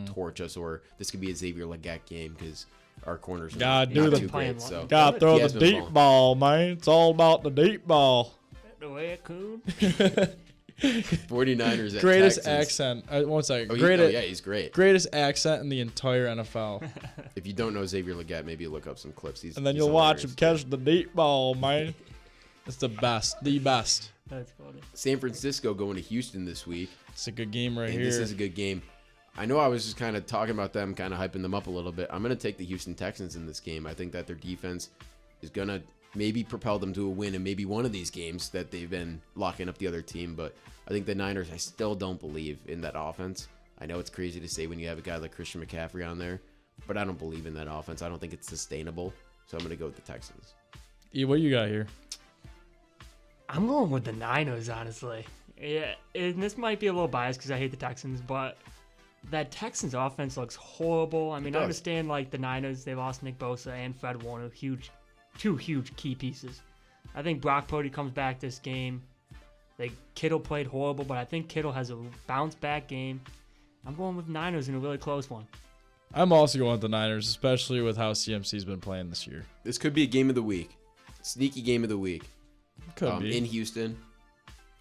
torch us, or this could be a Xavier Legette game because our corners are not too great. So gotta throw the deep ball, man. It's all about the deep ball. The raccoon. 49ers at Greatest Texans. accent. One second. Yeah, he's great. Greatest accent in the entire NFL. If you don't know Xavier Legette, maybe look up some clips. And then you'll watch him catch the deep ball, man. It's the best. The best. That's funny. San Francisco going to Houston this week. It's a good game right And here. this is a good game. I know I was just kind of talking about them, kind of hyping them up a little bit. I'm going to take the Houston Texans in this game. I think that their defense is going to maybe propel them to a win in maybe one of these games that they've been locking up the other team. But I think the Niners, I still don't believe in that offense. I know it's crazy to say when you have a guy like Christian McCaffrey on there, but I don't believe in that offense. I don't think it's sustainable. So I'm going to go with the Texans. E, what you got here? I'm going with the Niners, honestly. Yeah, and this might be a little biased because I hate the Texans, but that Texans offense looks horrible. I mean, I understand like the Niners, they lost Nick Bosa and Fred Warner, two huge key pieces. I think Brock Purdy comes back this game. Like Kittle played horrible, but I think Kittle has a bounce back game. I'm going with Niners in a really close one. I'm also going with the Niners, especially with how CMC's been playing this year. This could be a game of the week. Sneaky game of the week. Could be. In Houston.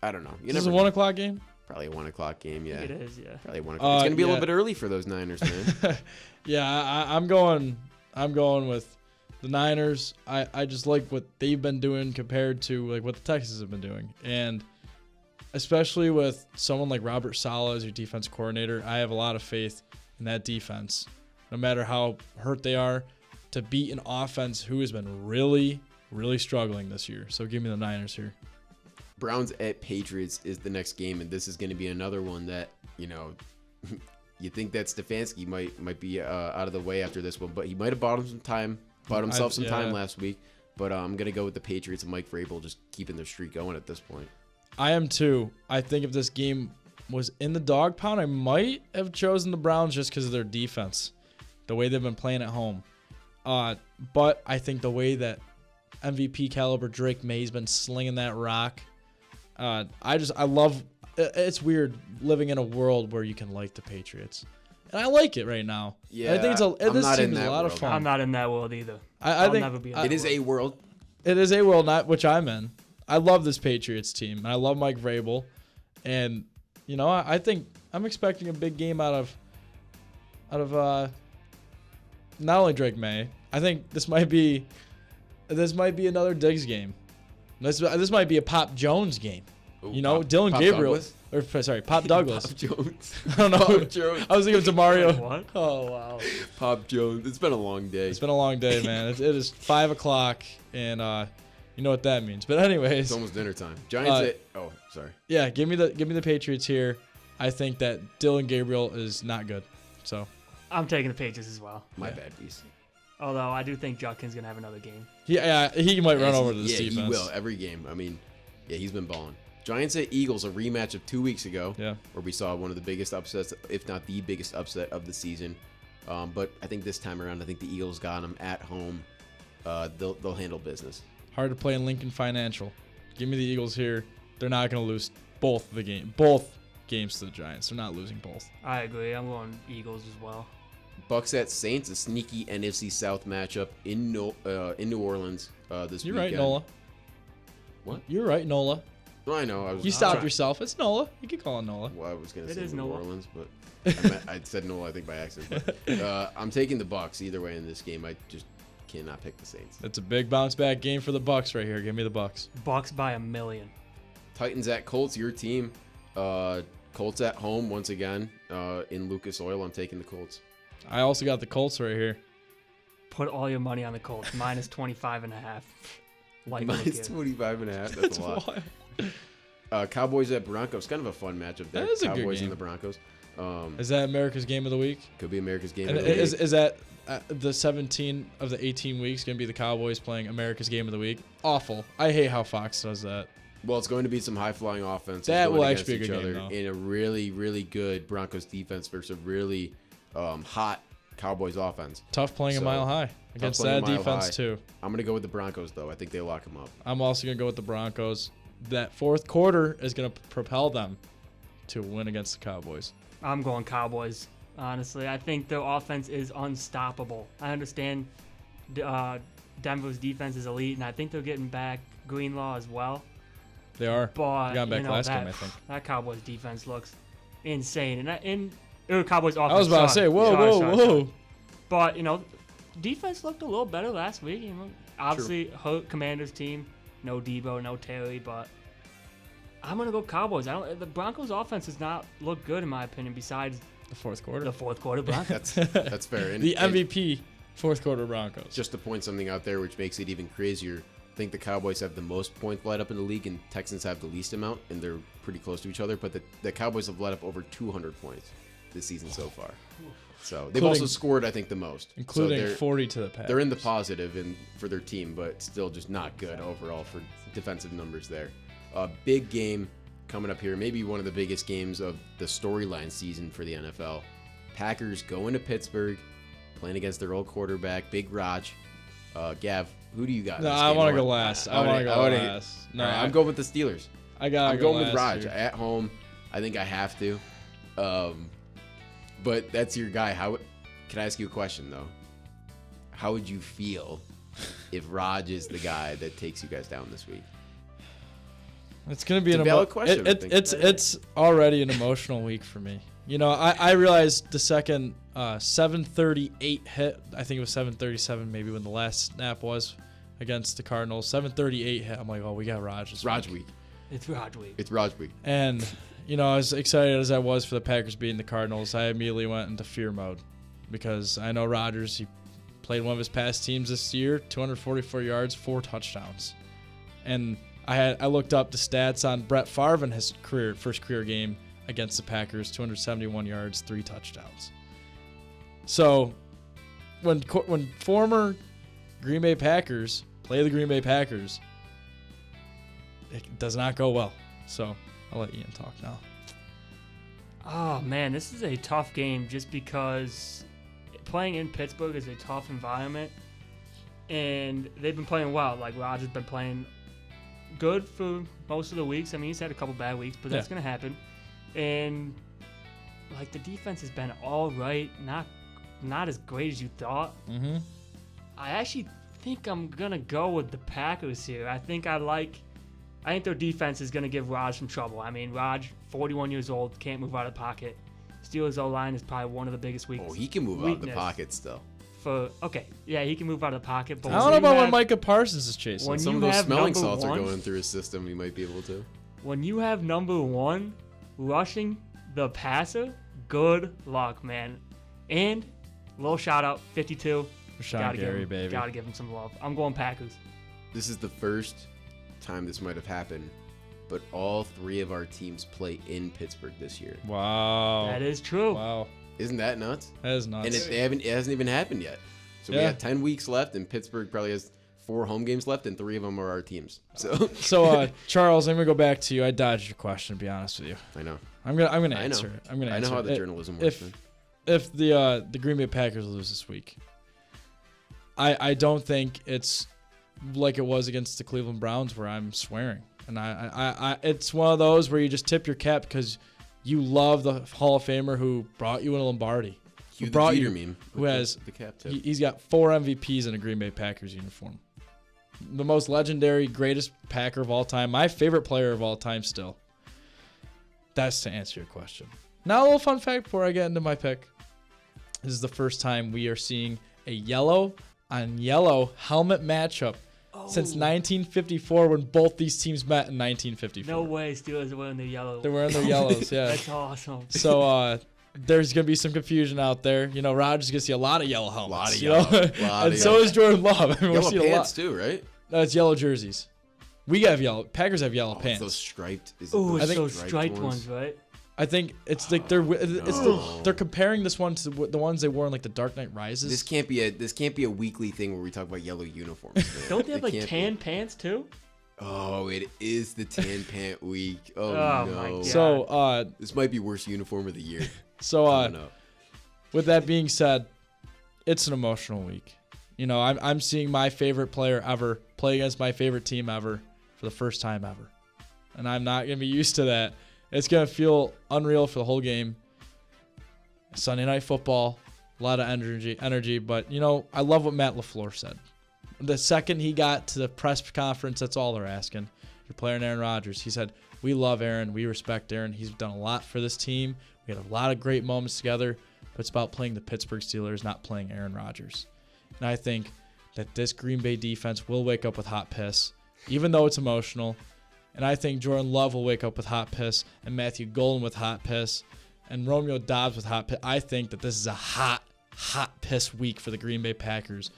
I don't know. Is this a 1 o'clock game? Probably a 1 o'clock game, yeah. It is, yeah. Probably 1 o'clock. It's going to be a yeah. little bit early for those Niners, man. Yeah, I'm going with the Niners. I just like what they've been doing compared to like what the Texans have been doing. And especially with someone like Robert Saleh as your defense coordinator, I have a lot of faith in that defense. No matter how hurt they are, to beat an offense who has been really, really struggling this year. So give me the Niners here. Browns at Patriots is the next game, and this is going to be another one that, you know, you think that Stefanski might be out of the way after this one, but he might have bought himself some time last week. But I'm going to go with the Patriots and Mike Vrabel just keeping their streak going at this point. I am too. I think if this game was in the dog pound, I might have chosen the Browns just because of their defense, the way they've been playing at home. But I think the way that MVP caliber Drake May's been slinging that rock, I love. It's weird living in a world where you can like the Patriots, and I like it right now. Yeah, I think this not team in is a that lot of world. fun. I'm not in that world either. I think never be in that It is world. a world. It is a world not which I'm in. I love this Patriots team, and I love Mike Vrabel, and you know I think I'm expecting a big game out of not only Drake May. I think this might be another Diggs game. This might be a Pop Jones game. Ooh, You know, Pop Dylan Gabriel. Douglas? Or sorry, Pop Douglas. Pop Jones. I don't know. Pop Jones. I was thinking of Mario. Wait, what? Oh wow. Pop Jones. It's been a long day. It's been a long day, man. It is 5 o'clock, and you know what that means. But anyways, It's almost dinner time. Giants sorry. yeah, give me the Patriots here. I think that Dylan Gabriel is not good. So I'm taking the Patriots as well. My Yeah. bad, piece. Although I do think Judkins going to have another game. he might run over to this Yeah, defense. he will every game. I mean, yeah, he's been balling. Giants at Eagles, a rematch of 2 weeks ago, Yeah. where we saw one of the biggest upsets, if not the biggest upset of the season. But I think this time around, I think the Eagles got them at home. They'll handle business. Hard to play in Lincoln Financial. Give me the Eagles here. They're not going to lose both games to the Giants. They're not losing both. I agree. I'm going Eagles as well. Bucks at Saints, a sneaky NFC South matchup in New Orleans this You're weekend. right, Nola. What? You're right, Nola. No, I know. You stopped yourself. It's Nola. You can call it Nola. Well, I was going to It say is New Nola. Orleans, but I said Nola, I think, by accident. But, I'm taking the Bucks either way in this game. I just cannot pick the Saints. It's a big bounce back game for the Bucks right here. Give me the Bucks. Bucks by 1,000,000. Titans at Colts, your team. Colts at home once again in Lucas Oil. I'm taking the Colts. I also got the Colts right here. Put all your money on the Colts. Minus 25.5. Like Minus 25.5. That's a lot. Cowboys at Broncos. Kind of a fun matchup there. That is a good Cowboys game. and the Broncos. Is that America's game of the week? Could be America's game. And of the week. is that the 17 of the 18 weeks going to be the Cowboys playing America's game of the week? Awful. I hate how Fox does that. Well, it's going to be some high-flying offense. That will against actually be a each good other game, though. in a really, really good Broncos defense versus a really hot Cowboys offense. Tough playing a So, mile high against playing a that mile defense, high. too. I'm going to go with the Broncos, though. I think they lock them up. I'm also going to go with the Broncos. That fourth quarter is going to propel them to win against the Cowboys. I'm going Cowboys, honestly. I think their offense is unstoppable. I understand Denver's defense is elite, and I think they're getting back Greenlaw as well. They are. But They got back last that, game, I think. That Cowboys defense looks insane, and Cowboys offense. I was about to say, whoa. But defense looked a little better last week. Obviously, Commanders team, no Debo, no Terry, but I'm gonna go Cowboys. The Broncos offense does not look good in my opinion. Besides The fourth quarter. the fourth quarter Broncos. That's fair. And, The MVP fourth quarter Broncos. just to point something out there, which makes it even crazier. I think the Cowboys have the most points let up in the league, and Texans have the least amount, and they're pretty close to each other. But the Cowboys have let up over 200 points this season so far. So they've also scored, I think, the most, including so 40 to the Packers. They're in the positive for their team, but still just not good overall for defensive numbers there. Big game coming up here, maybe one of the biggest games of the storyline season for the NFL. Packers going to Pittsburgh, playing against their old quarterback, Big Raj. Gav, who do you got? No, I want to go last. I want to go last. No, right, I'm going with the Steelers. I'm going with Raj at home. I think I have to. But that's your guy. Can I ask you a question though? How would you feel if Raj is the guy that takes you guys down this week? It's gonna be a valid question. It's already an emotional week for me. I realized the second 7:38 hit. I think it was 7:37 maybe when the last snap was against the Cardinals. 7:38 hit. I'm like, oh, we got Raj. It's Raj week. It's Raj week. It's Raj week. And as excited as I was for the Packers beating the Cardinals, I immediately went into fear mode because I know Rodgers. He played one of his past teams this year, 244 yards, 4 touchdowns, and I looked up the stats on Brett Favre in his first career game against the Packers, 271 yards, 3 touchdowns. So when former Green Bay Packers play the Green Bay Packers, it does not go well. So I'll let Ian talk now. Oh, man, this is a tough game just because playing in Pittsburgh is a tough environment, and they've been playing well. Like, Rodgers has been playing good for most of the weeks. I mean, he's had a couple bad weeks, but that's going to happen. And, the defense has been all right, not as great as you thought. Mm-hmm. I actually think I'm going to go with the Packers here. I think their defense is going to give Raj some trouble. I mean, Raj, 41 years old, can't move out of the pocket. Steelers O-line is probably one of the biggest weaknesses. Oh, he can move out of the pocket still. He can move out of the pocket. But I don't know about when Micah Parsons is chasing. When some of those smelling salts are going through his system, he might be able to. When you have number 1 rushing the passer, good luck, man. And little shout out, 52. Calieri, baby. Gotta give him some love. I'm going Packers. This is the first time this might have happened, but all 3 of our teams play in Pittsburgh this year. Wow. That is true. Wow. Isn't that nuts? That is nuts. And it hasn't even happened yet. So we got 10 weeks left, and Pittsburgh probably has 4 home games left, and 3 of them are our teams. So Charles, I'm gonna go back to you. I dodged your question, to be honest with you. I know. I'm gonna answer it. I'm gonna answer I know how the journalism works. If the Green Bay Packers lose this week, I don't think it's like it was against the Cleveland Browns where I'm swearing, and I it's one of those where you just tip your cap because you love the Hall of Famer who brought you in a Lombardi. He's got 4 MVPs in a Green Bay Packers uniform. The most legendary, greatest Packer of all time. My favorite player of all time still. That's to answer your question. Now a little fun fact before I get into my pick. This is the first time we are seeing a yellow on yellow helmet matchup since 1954 when both these teams met in 1954. No way Steelers are wearing their yellow. They're wearing their yellows, yeah. That's awesome. So there's going to be some confusion out there. Rodgers going to see a lot of yellow helmets. And so is Jordan Love. I mean, yellow pants too, right? No, it's yellow jerseys. We have yellow. Packers have yellow pants. Those striped. Those striped ones, right? I think it's like they're comparing this one to the ones they wore in like the Dark Knight Rises. This can't be a weekly thing where we talk about yellow uniforms. Don't they have tan pants too? Oh, it is the tan pant week. Oh no. My God. So this might be worst uniform of the year. So with that being said, it's an emotional week. I'm seeing my favorite player ever play against my favorite team ever for the first time ever, and I'm not gonna be used to that. It's going to feel unreal for the whole game. Sunday Night Football, a lot of energy. But, I love what Matt LaFleur said. The second he got to the press conference, that's all they're asking. your player in Aaron Rodgers. He said, we love Aaron. We respect Aaron. He's done a lot for this team. We had a lot of great moments together, but it's about playing the Pittsburgh Steelers, not playing Aaron Rodgers. And I think that this Green Bay defense will wake up with hot piss, even though it's emotional. And I think Jordan Love will wake up with hot piss, and Matthew Golden with hot piss, and Romeo Doubs with hot piss. I think that this is a hot piss week for the Green Bay Packers,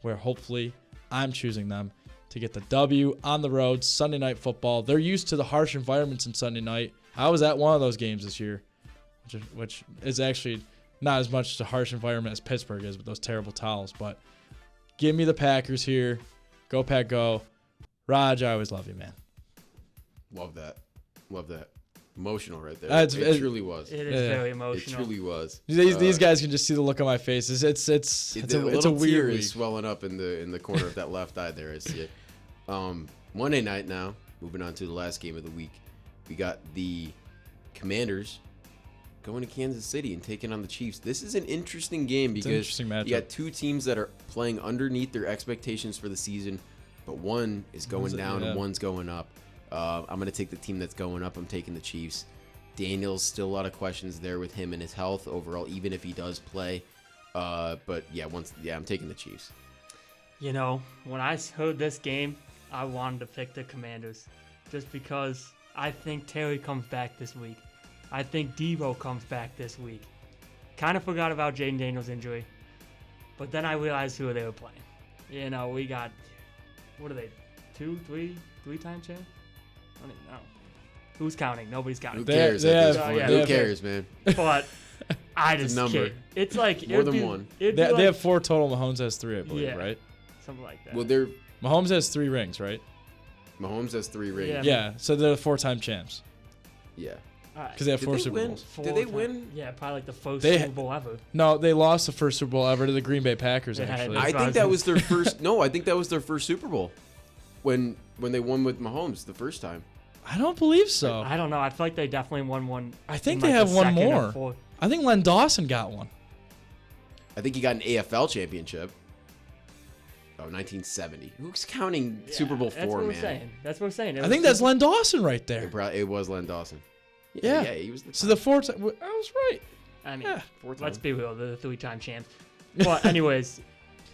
where hopefully I'm choosing them to get the W on the road, Sunday Night Football. They're used to the harsh environments in Sunday night. I was at one of those games this year, which is actually not as much a harsh environment as Pittsburgh is with those terrible towels. But give me the Packers here. Go Pack, go. Raj, I always love you, man. Love that. Emotional right there. It truly was. It is very emotional. It truly was. These guys can just see the look on my face. It's a weird tear week. is swelling up in the corner of that left eye there. I see it. Monday night now. Moving on to the last game of the week, we got the Commanders going to Kansas City and taking on the Chiefs. This is an interesting game because you got two teams that are playing underneath their expectations for the season, but one is going down and one's going up. I'm going to take the team that's going up. I'm taking the Chiefs. Daniels, still a lot of questions there with him and his health overall, even if he does play. But I'm taking the Chiefs. You know, when I heard this game, I wanted to pick the Commanders just because I think Terry comes back this week. I think Devo comes back this week. Kind of forgot about Jaden Daniels' injury, but then I realized who they were playing. You know, we got, what are they, three-time champ? I don't even know. Who's counting? Nobody's counting. Who cares? Who cares, man? But I just number. can't. It's like more than one. They have 4 total. Mahomes has 3, I believe, right? Something like that. Well, Mahomes has 3 rings, right? Mahomes has 3 rings. Yeah, so they're 4-time champs. Yeah. Because they have 4 Super Bowls. Did they win? Yeah, probably like the first Super Bowl ever. No, they lost the first Super Bowl ever to the Green Bay Packers, actually. I think that was their first. No, I think that was their first Super Bowl when they won with Mahomes the first time. I don't believe so. I don't know. I feel like they definitely won one. I think they have one more. I think Len Dawson got one. I think he got an AFL championship. Oh, 1970. Who's counting Super Bowl 4, man? That's what I'm saying. I think that's Len Dawson right there. It was Len Dawson. Yeah, he was. So the 4 time. I was right. I mean, let's be real. They're the 3-time champs. But anyways,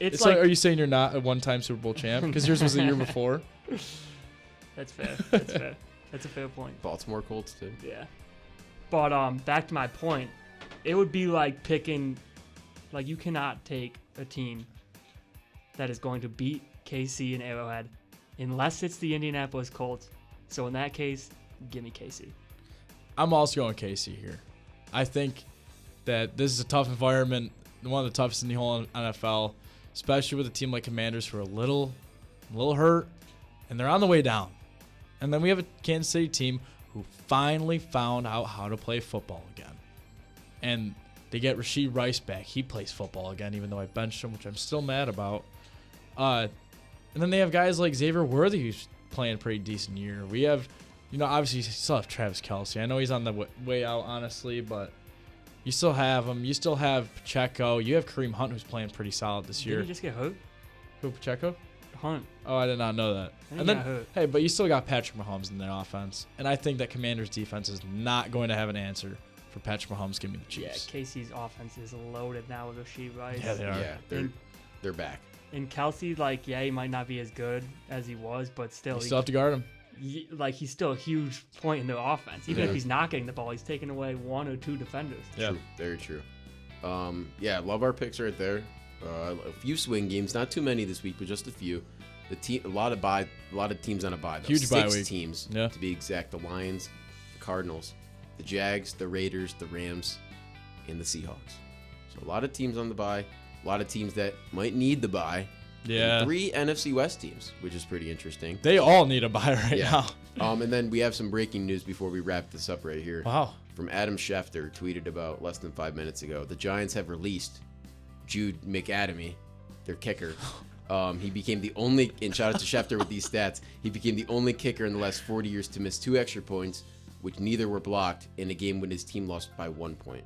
it's like. Are you saying you're not a 1-time Super Bowl champ? Because yours was the year before. That's fair. That's fair. That's a fair point. Baltimore Colts too. Yeah. But back to my point, it would be like picking, like you cannot take a team that is going to beat KC and Arrowhead unless it's the Indianapolis Colts. So in that case, give me KC. I'm also going KC here. I think that this is a tough environment, one of the toughest in the whole NFL, especially with a team like Commanders who are a little hurt, and they're on the way down. And then we have a Kansas City team who finally found out how to play football again. And they get Rashee Rice back. He plays football again, even though I benched him, which I'm still mad about. And then they have guys like Xavier Worthy, who's playing a pretty decent year. We have, obviously you still have Travis Kelce. I know he's on the way out, honestly, but you still have him. You still have Pacheco. You have Kareem Hunt, who's playing pretty solid this year. Did he just get hurt? Who, Pacheco? Hunt. Oh, I did not know that. And then, hey, but you still got Patrick Mahomes in their offense. And I think that Commanders' defense is not going to have an answer for Patrick Mahomes. Give me the Chiefs. Yeah, KC's offense is loaded now with Rashee Rice. Yeah, they are. Yeah, they're back. And Kelce, he might not be as good as he was, but still. You still have to guard him. He's still a huge point in their offense. Even if he's not getting the ball, he's taking away 1 or 2 defenders. Yeah, true. Very true. Love our picks right there. A few swing games, not too many this week, but just a few. A lot of teams on a bye. Though. Huge bye week. 6 teams to be exact. The Lions, the Cardinals, the Jags, the Raiders, the Rams, and the Seahawks. So a lot of teams on the bye. A lot of teams that might need the bye. Yeah. And 3 NFC West teams, which is pretty interesting. They all need a bye right now. And then we have some breaking news before we wrap this up right here. Wow. From Adam Schefter, tweeted about less than 5 minutes ago. The Giants have released Jude McAdamy, their kicker. He became the only, and shout out to Schefter with these stats, he became the only kicker in the last 40 years to miss 2 extra points, which neither were blocked, in a game when his team lost by 1 point.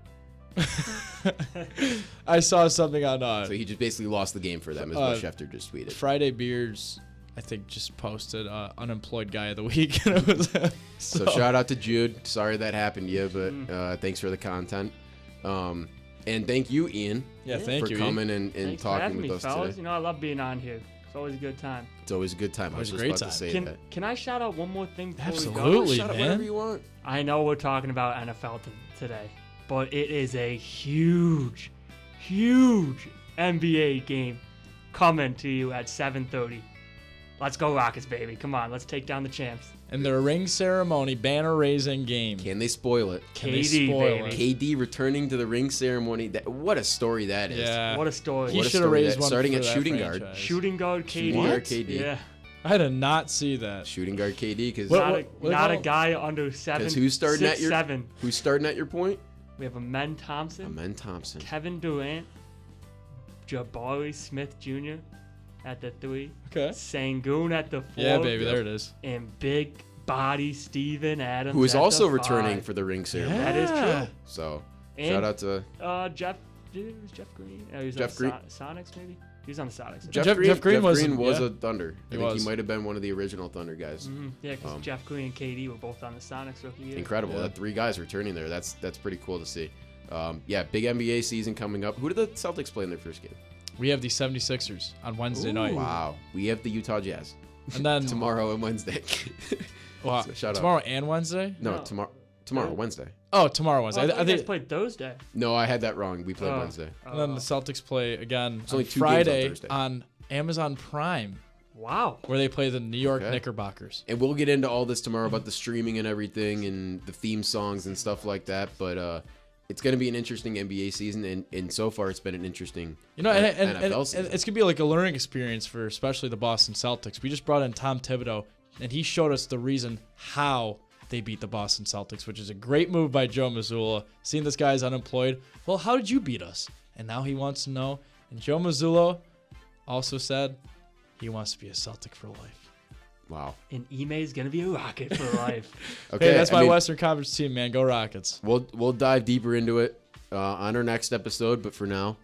I saw something on. So he just basically lost the game for them, is what Schefter just tweeted. Friday Beers I think just posted unemployed guy of the week. And it was, So shout out to Jude. Sorry that happened to you, but thanks for the content. And thank you, Ian. Yeah, thank for you, coming Ian. Thanks and for talking having with me, us fellas. today. You know, I love being on here. It's always a good time. It's always a good time. I was Always just a great about time. to say Can, that. can I shout out one more thing before we go? Absolutely, Shout out man. whatever you want. I know we're talking about NFL today, but it is a huge, huge NBA game coming to you at 7:30. Let's go Rockets, baby. Come on, let's take down the champs. And their ring ceremony, banner raising game. Can they spoil it? Can they KD, spoil baby. it? KD returning to the ring ceremony. What a story that is. Yeah. What a story. He What a should have story raised that- one starting for at that shooting guard. franchise. Shooting guard KD. Shooting guard KD. Yeah. I did not see that. Shooting guard KD, because What- Not a what- guy under 7. who's starting at your 7. who's starting at your point? We have Amen Thompson, Amen Thompson. Kevin Durant, Jabari Smith Jr. at the 3, Okay. Sangoon at the 4, Yeah, baby, there it is. and big body Steven Adams. Who is at also the returning 5. for the ring ceremony. That is Yeah. true. So And, shout out to Jeff. Dude, was Jeff Green? Oh, he was Jeff on Green. Sonics, maybe. He was on the Sonics. Jeff Green was- yeah. a Thunder. I He think was. he might have been one of the original Thunder guys. Yeah, because Jeff Green and KD were both on the Sonics rookie year. Incredible. Yeah. That 3 guys returning there. That's pretty cool to see. Yeah, big NBA season coming up. Who did the Celtics play in their first game? We have the 76ers on Wednesday night. Wow. We have the Utah Jazz And then tomorrow and Wednesday. Wow, So shout out. tomorrow and Wednesday? No, No. tomorrow, Wednesday. Oh, tomorrow Wednesday. Oh, I I thought you guys think. played Thursday. No, I had that wrong. We played Oh. Wednesday. And then the Celtics play again It's on only 2 games on Friday Thursday. on Amazon Prime, Wow. where they play the New York Okay. Knickerbockers. And we'll get into all this tomorrow about the streaming and everything and the theme songs and stuff like that. But it's going to be an interesting NBA season. And so far, it's been an interesting NFL season. And it's gonna be like a learning experience for especially the Boston Celtics. We just brought in Tom Thibodeau, and he showed us the reason how they beat the Boston Celtics, which is a great move by Joe Mazzulla. Seeing this guy's unemployed, well, how did you beat us? And now he wants to know. And Joe Mazzulla also said he wants to be a Celtic for life. Wow. And Ime's going to be a Rocket for life. Okay, Hey, that's I my mean, Western Conference team, man. Go Rockets. We'll dive deeper into it on our next episode. But for now,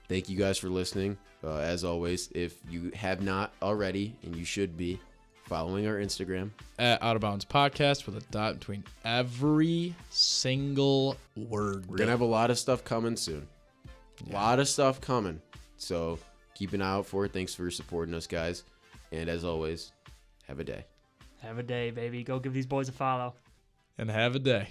thank you guys for listening. As always, if you have not already, and you should be, following our Instagram. At Out of Bounds Podcast with a dot between every single word. We're going to have a lot of stuff coming soon. A lot of stuff coming. So keep an eye out for it. Thanks for supporting us, guys. And as always, have a day. Have a day, baby. Go give these boys a follow. And have a day.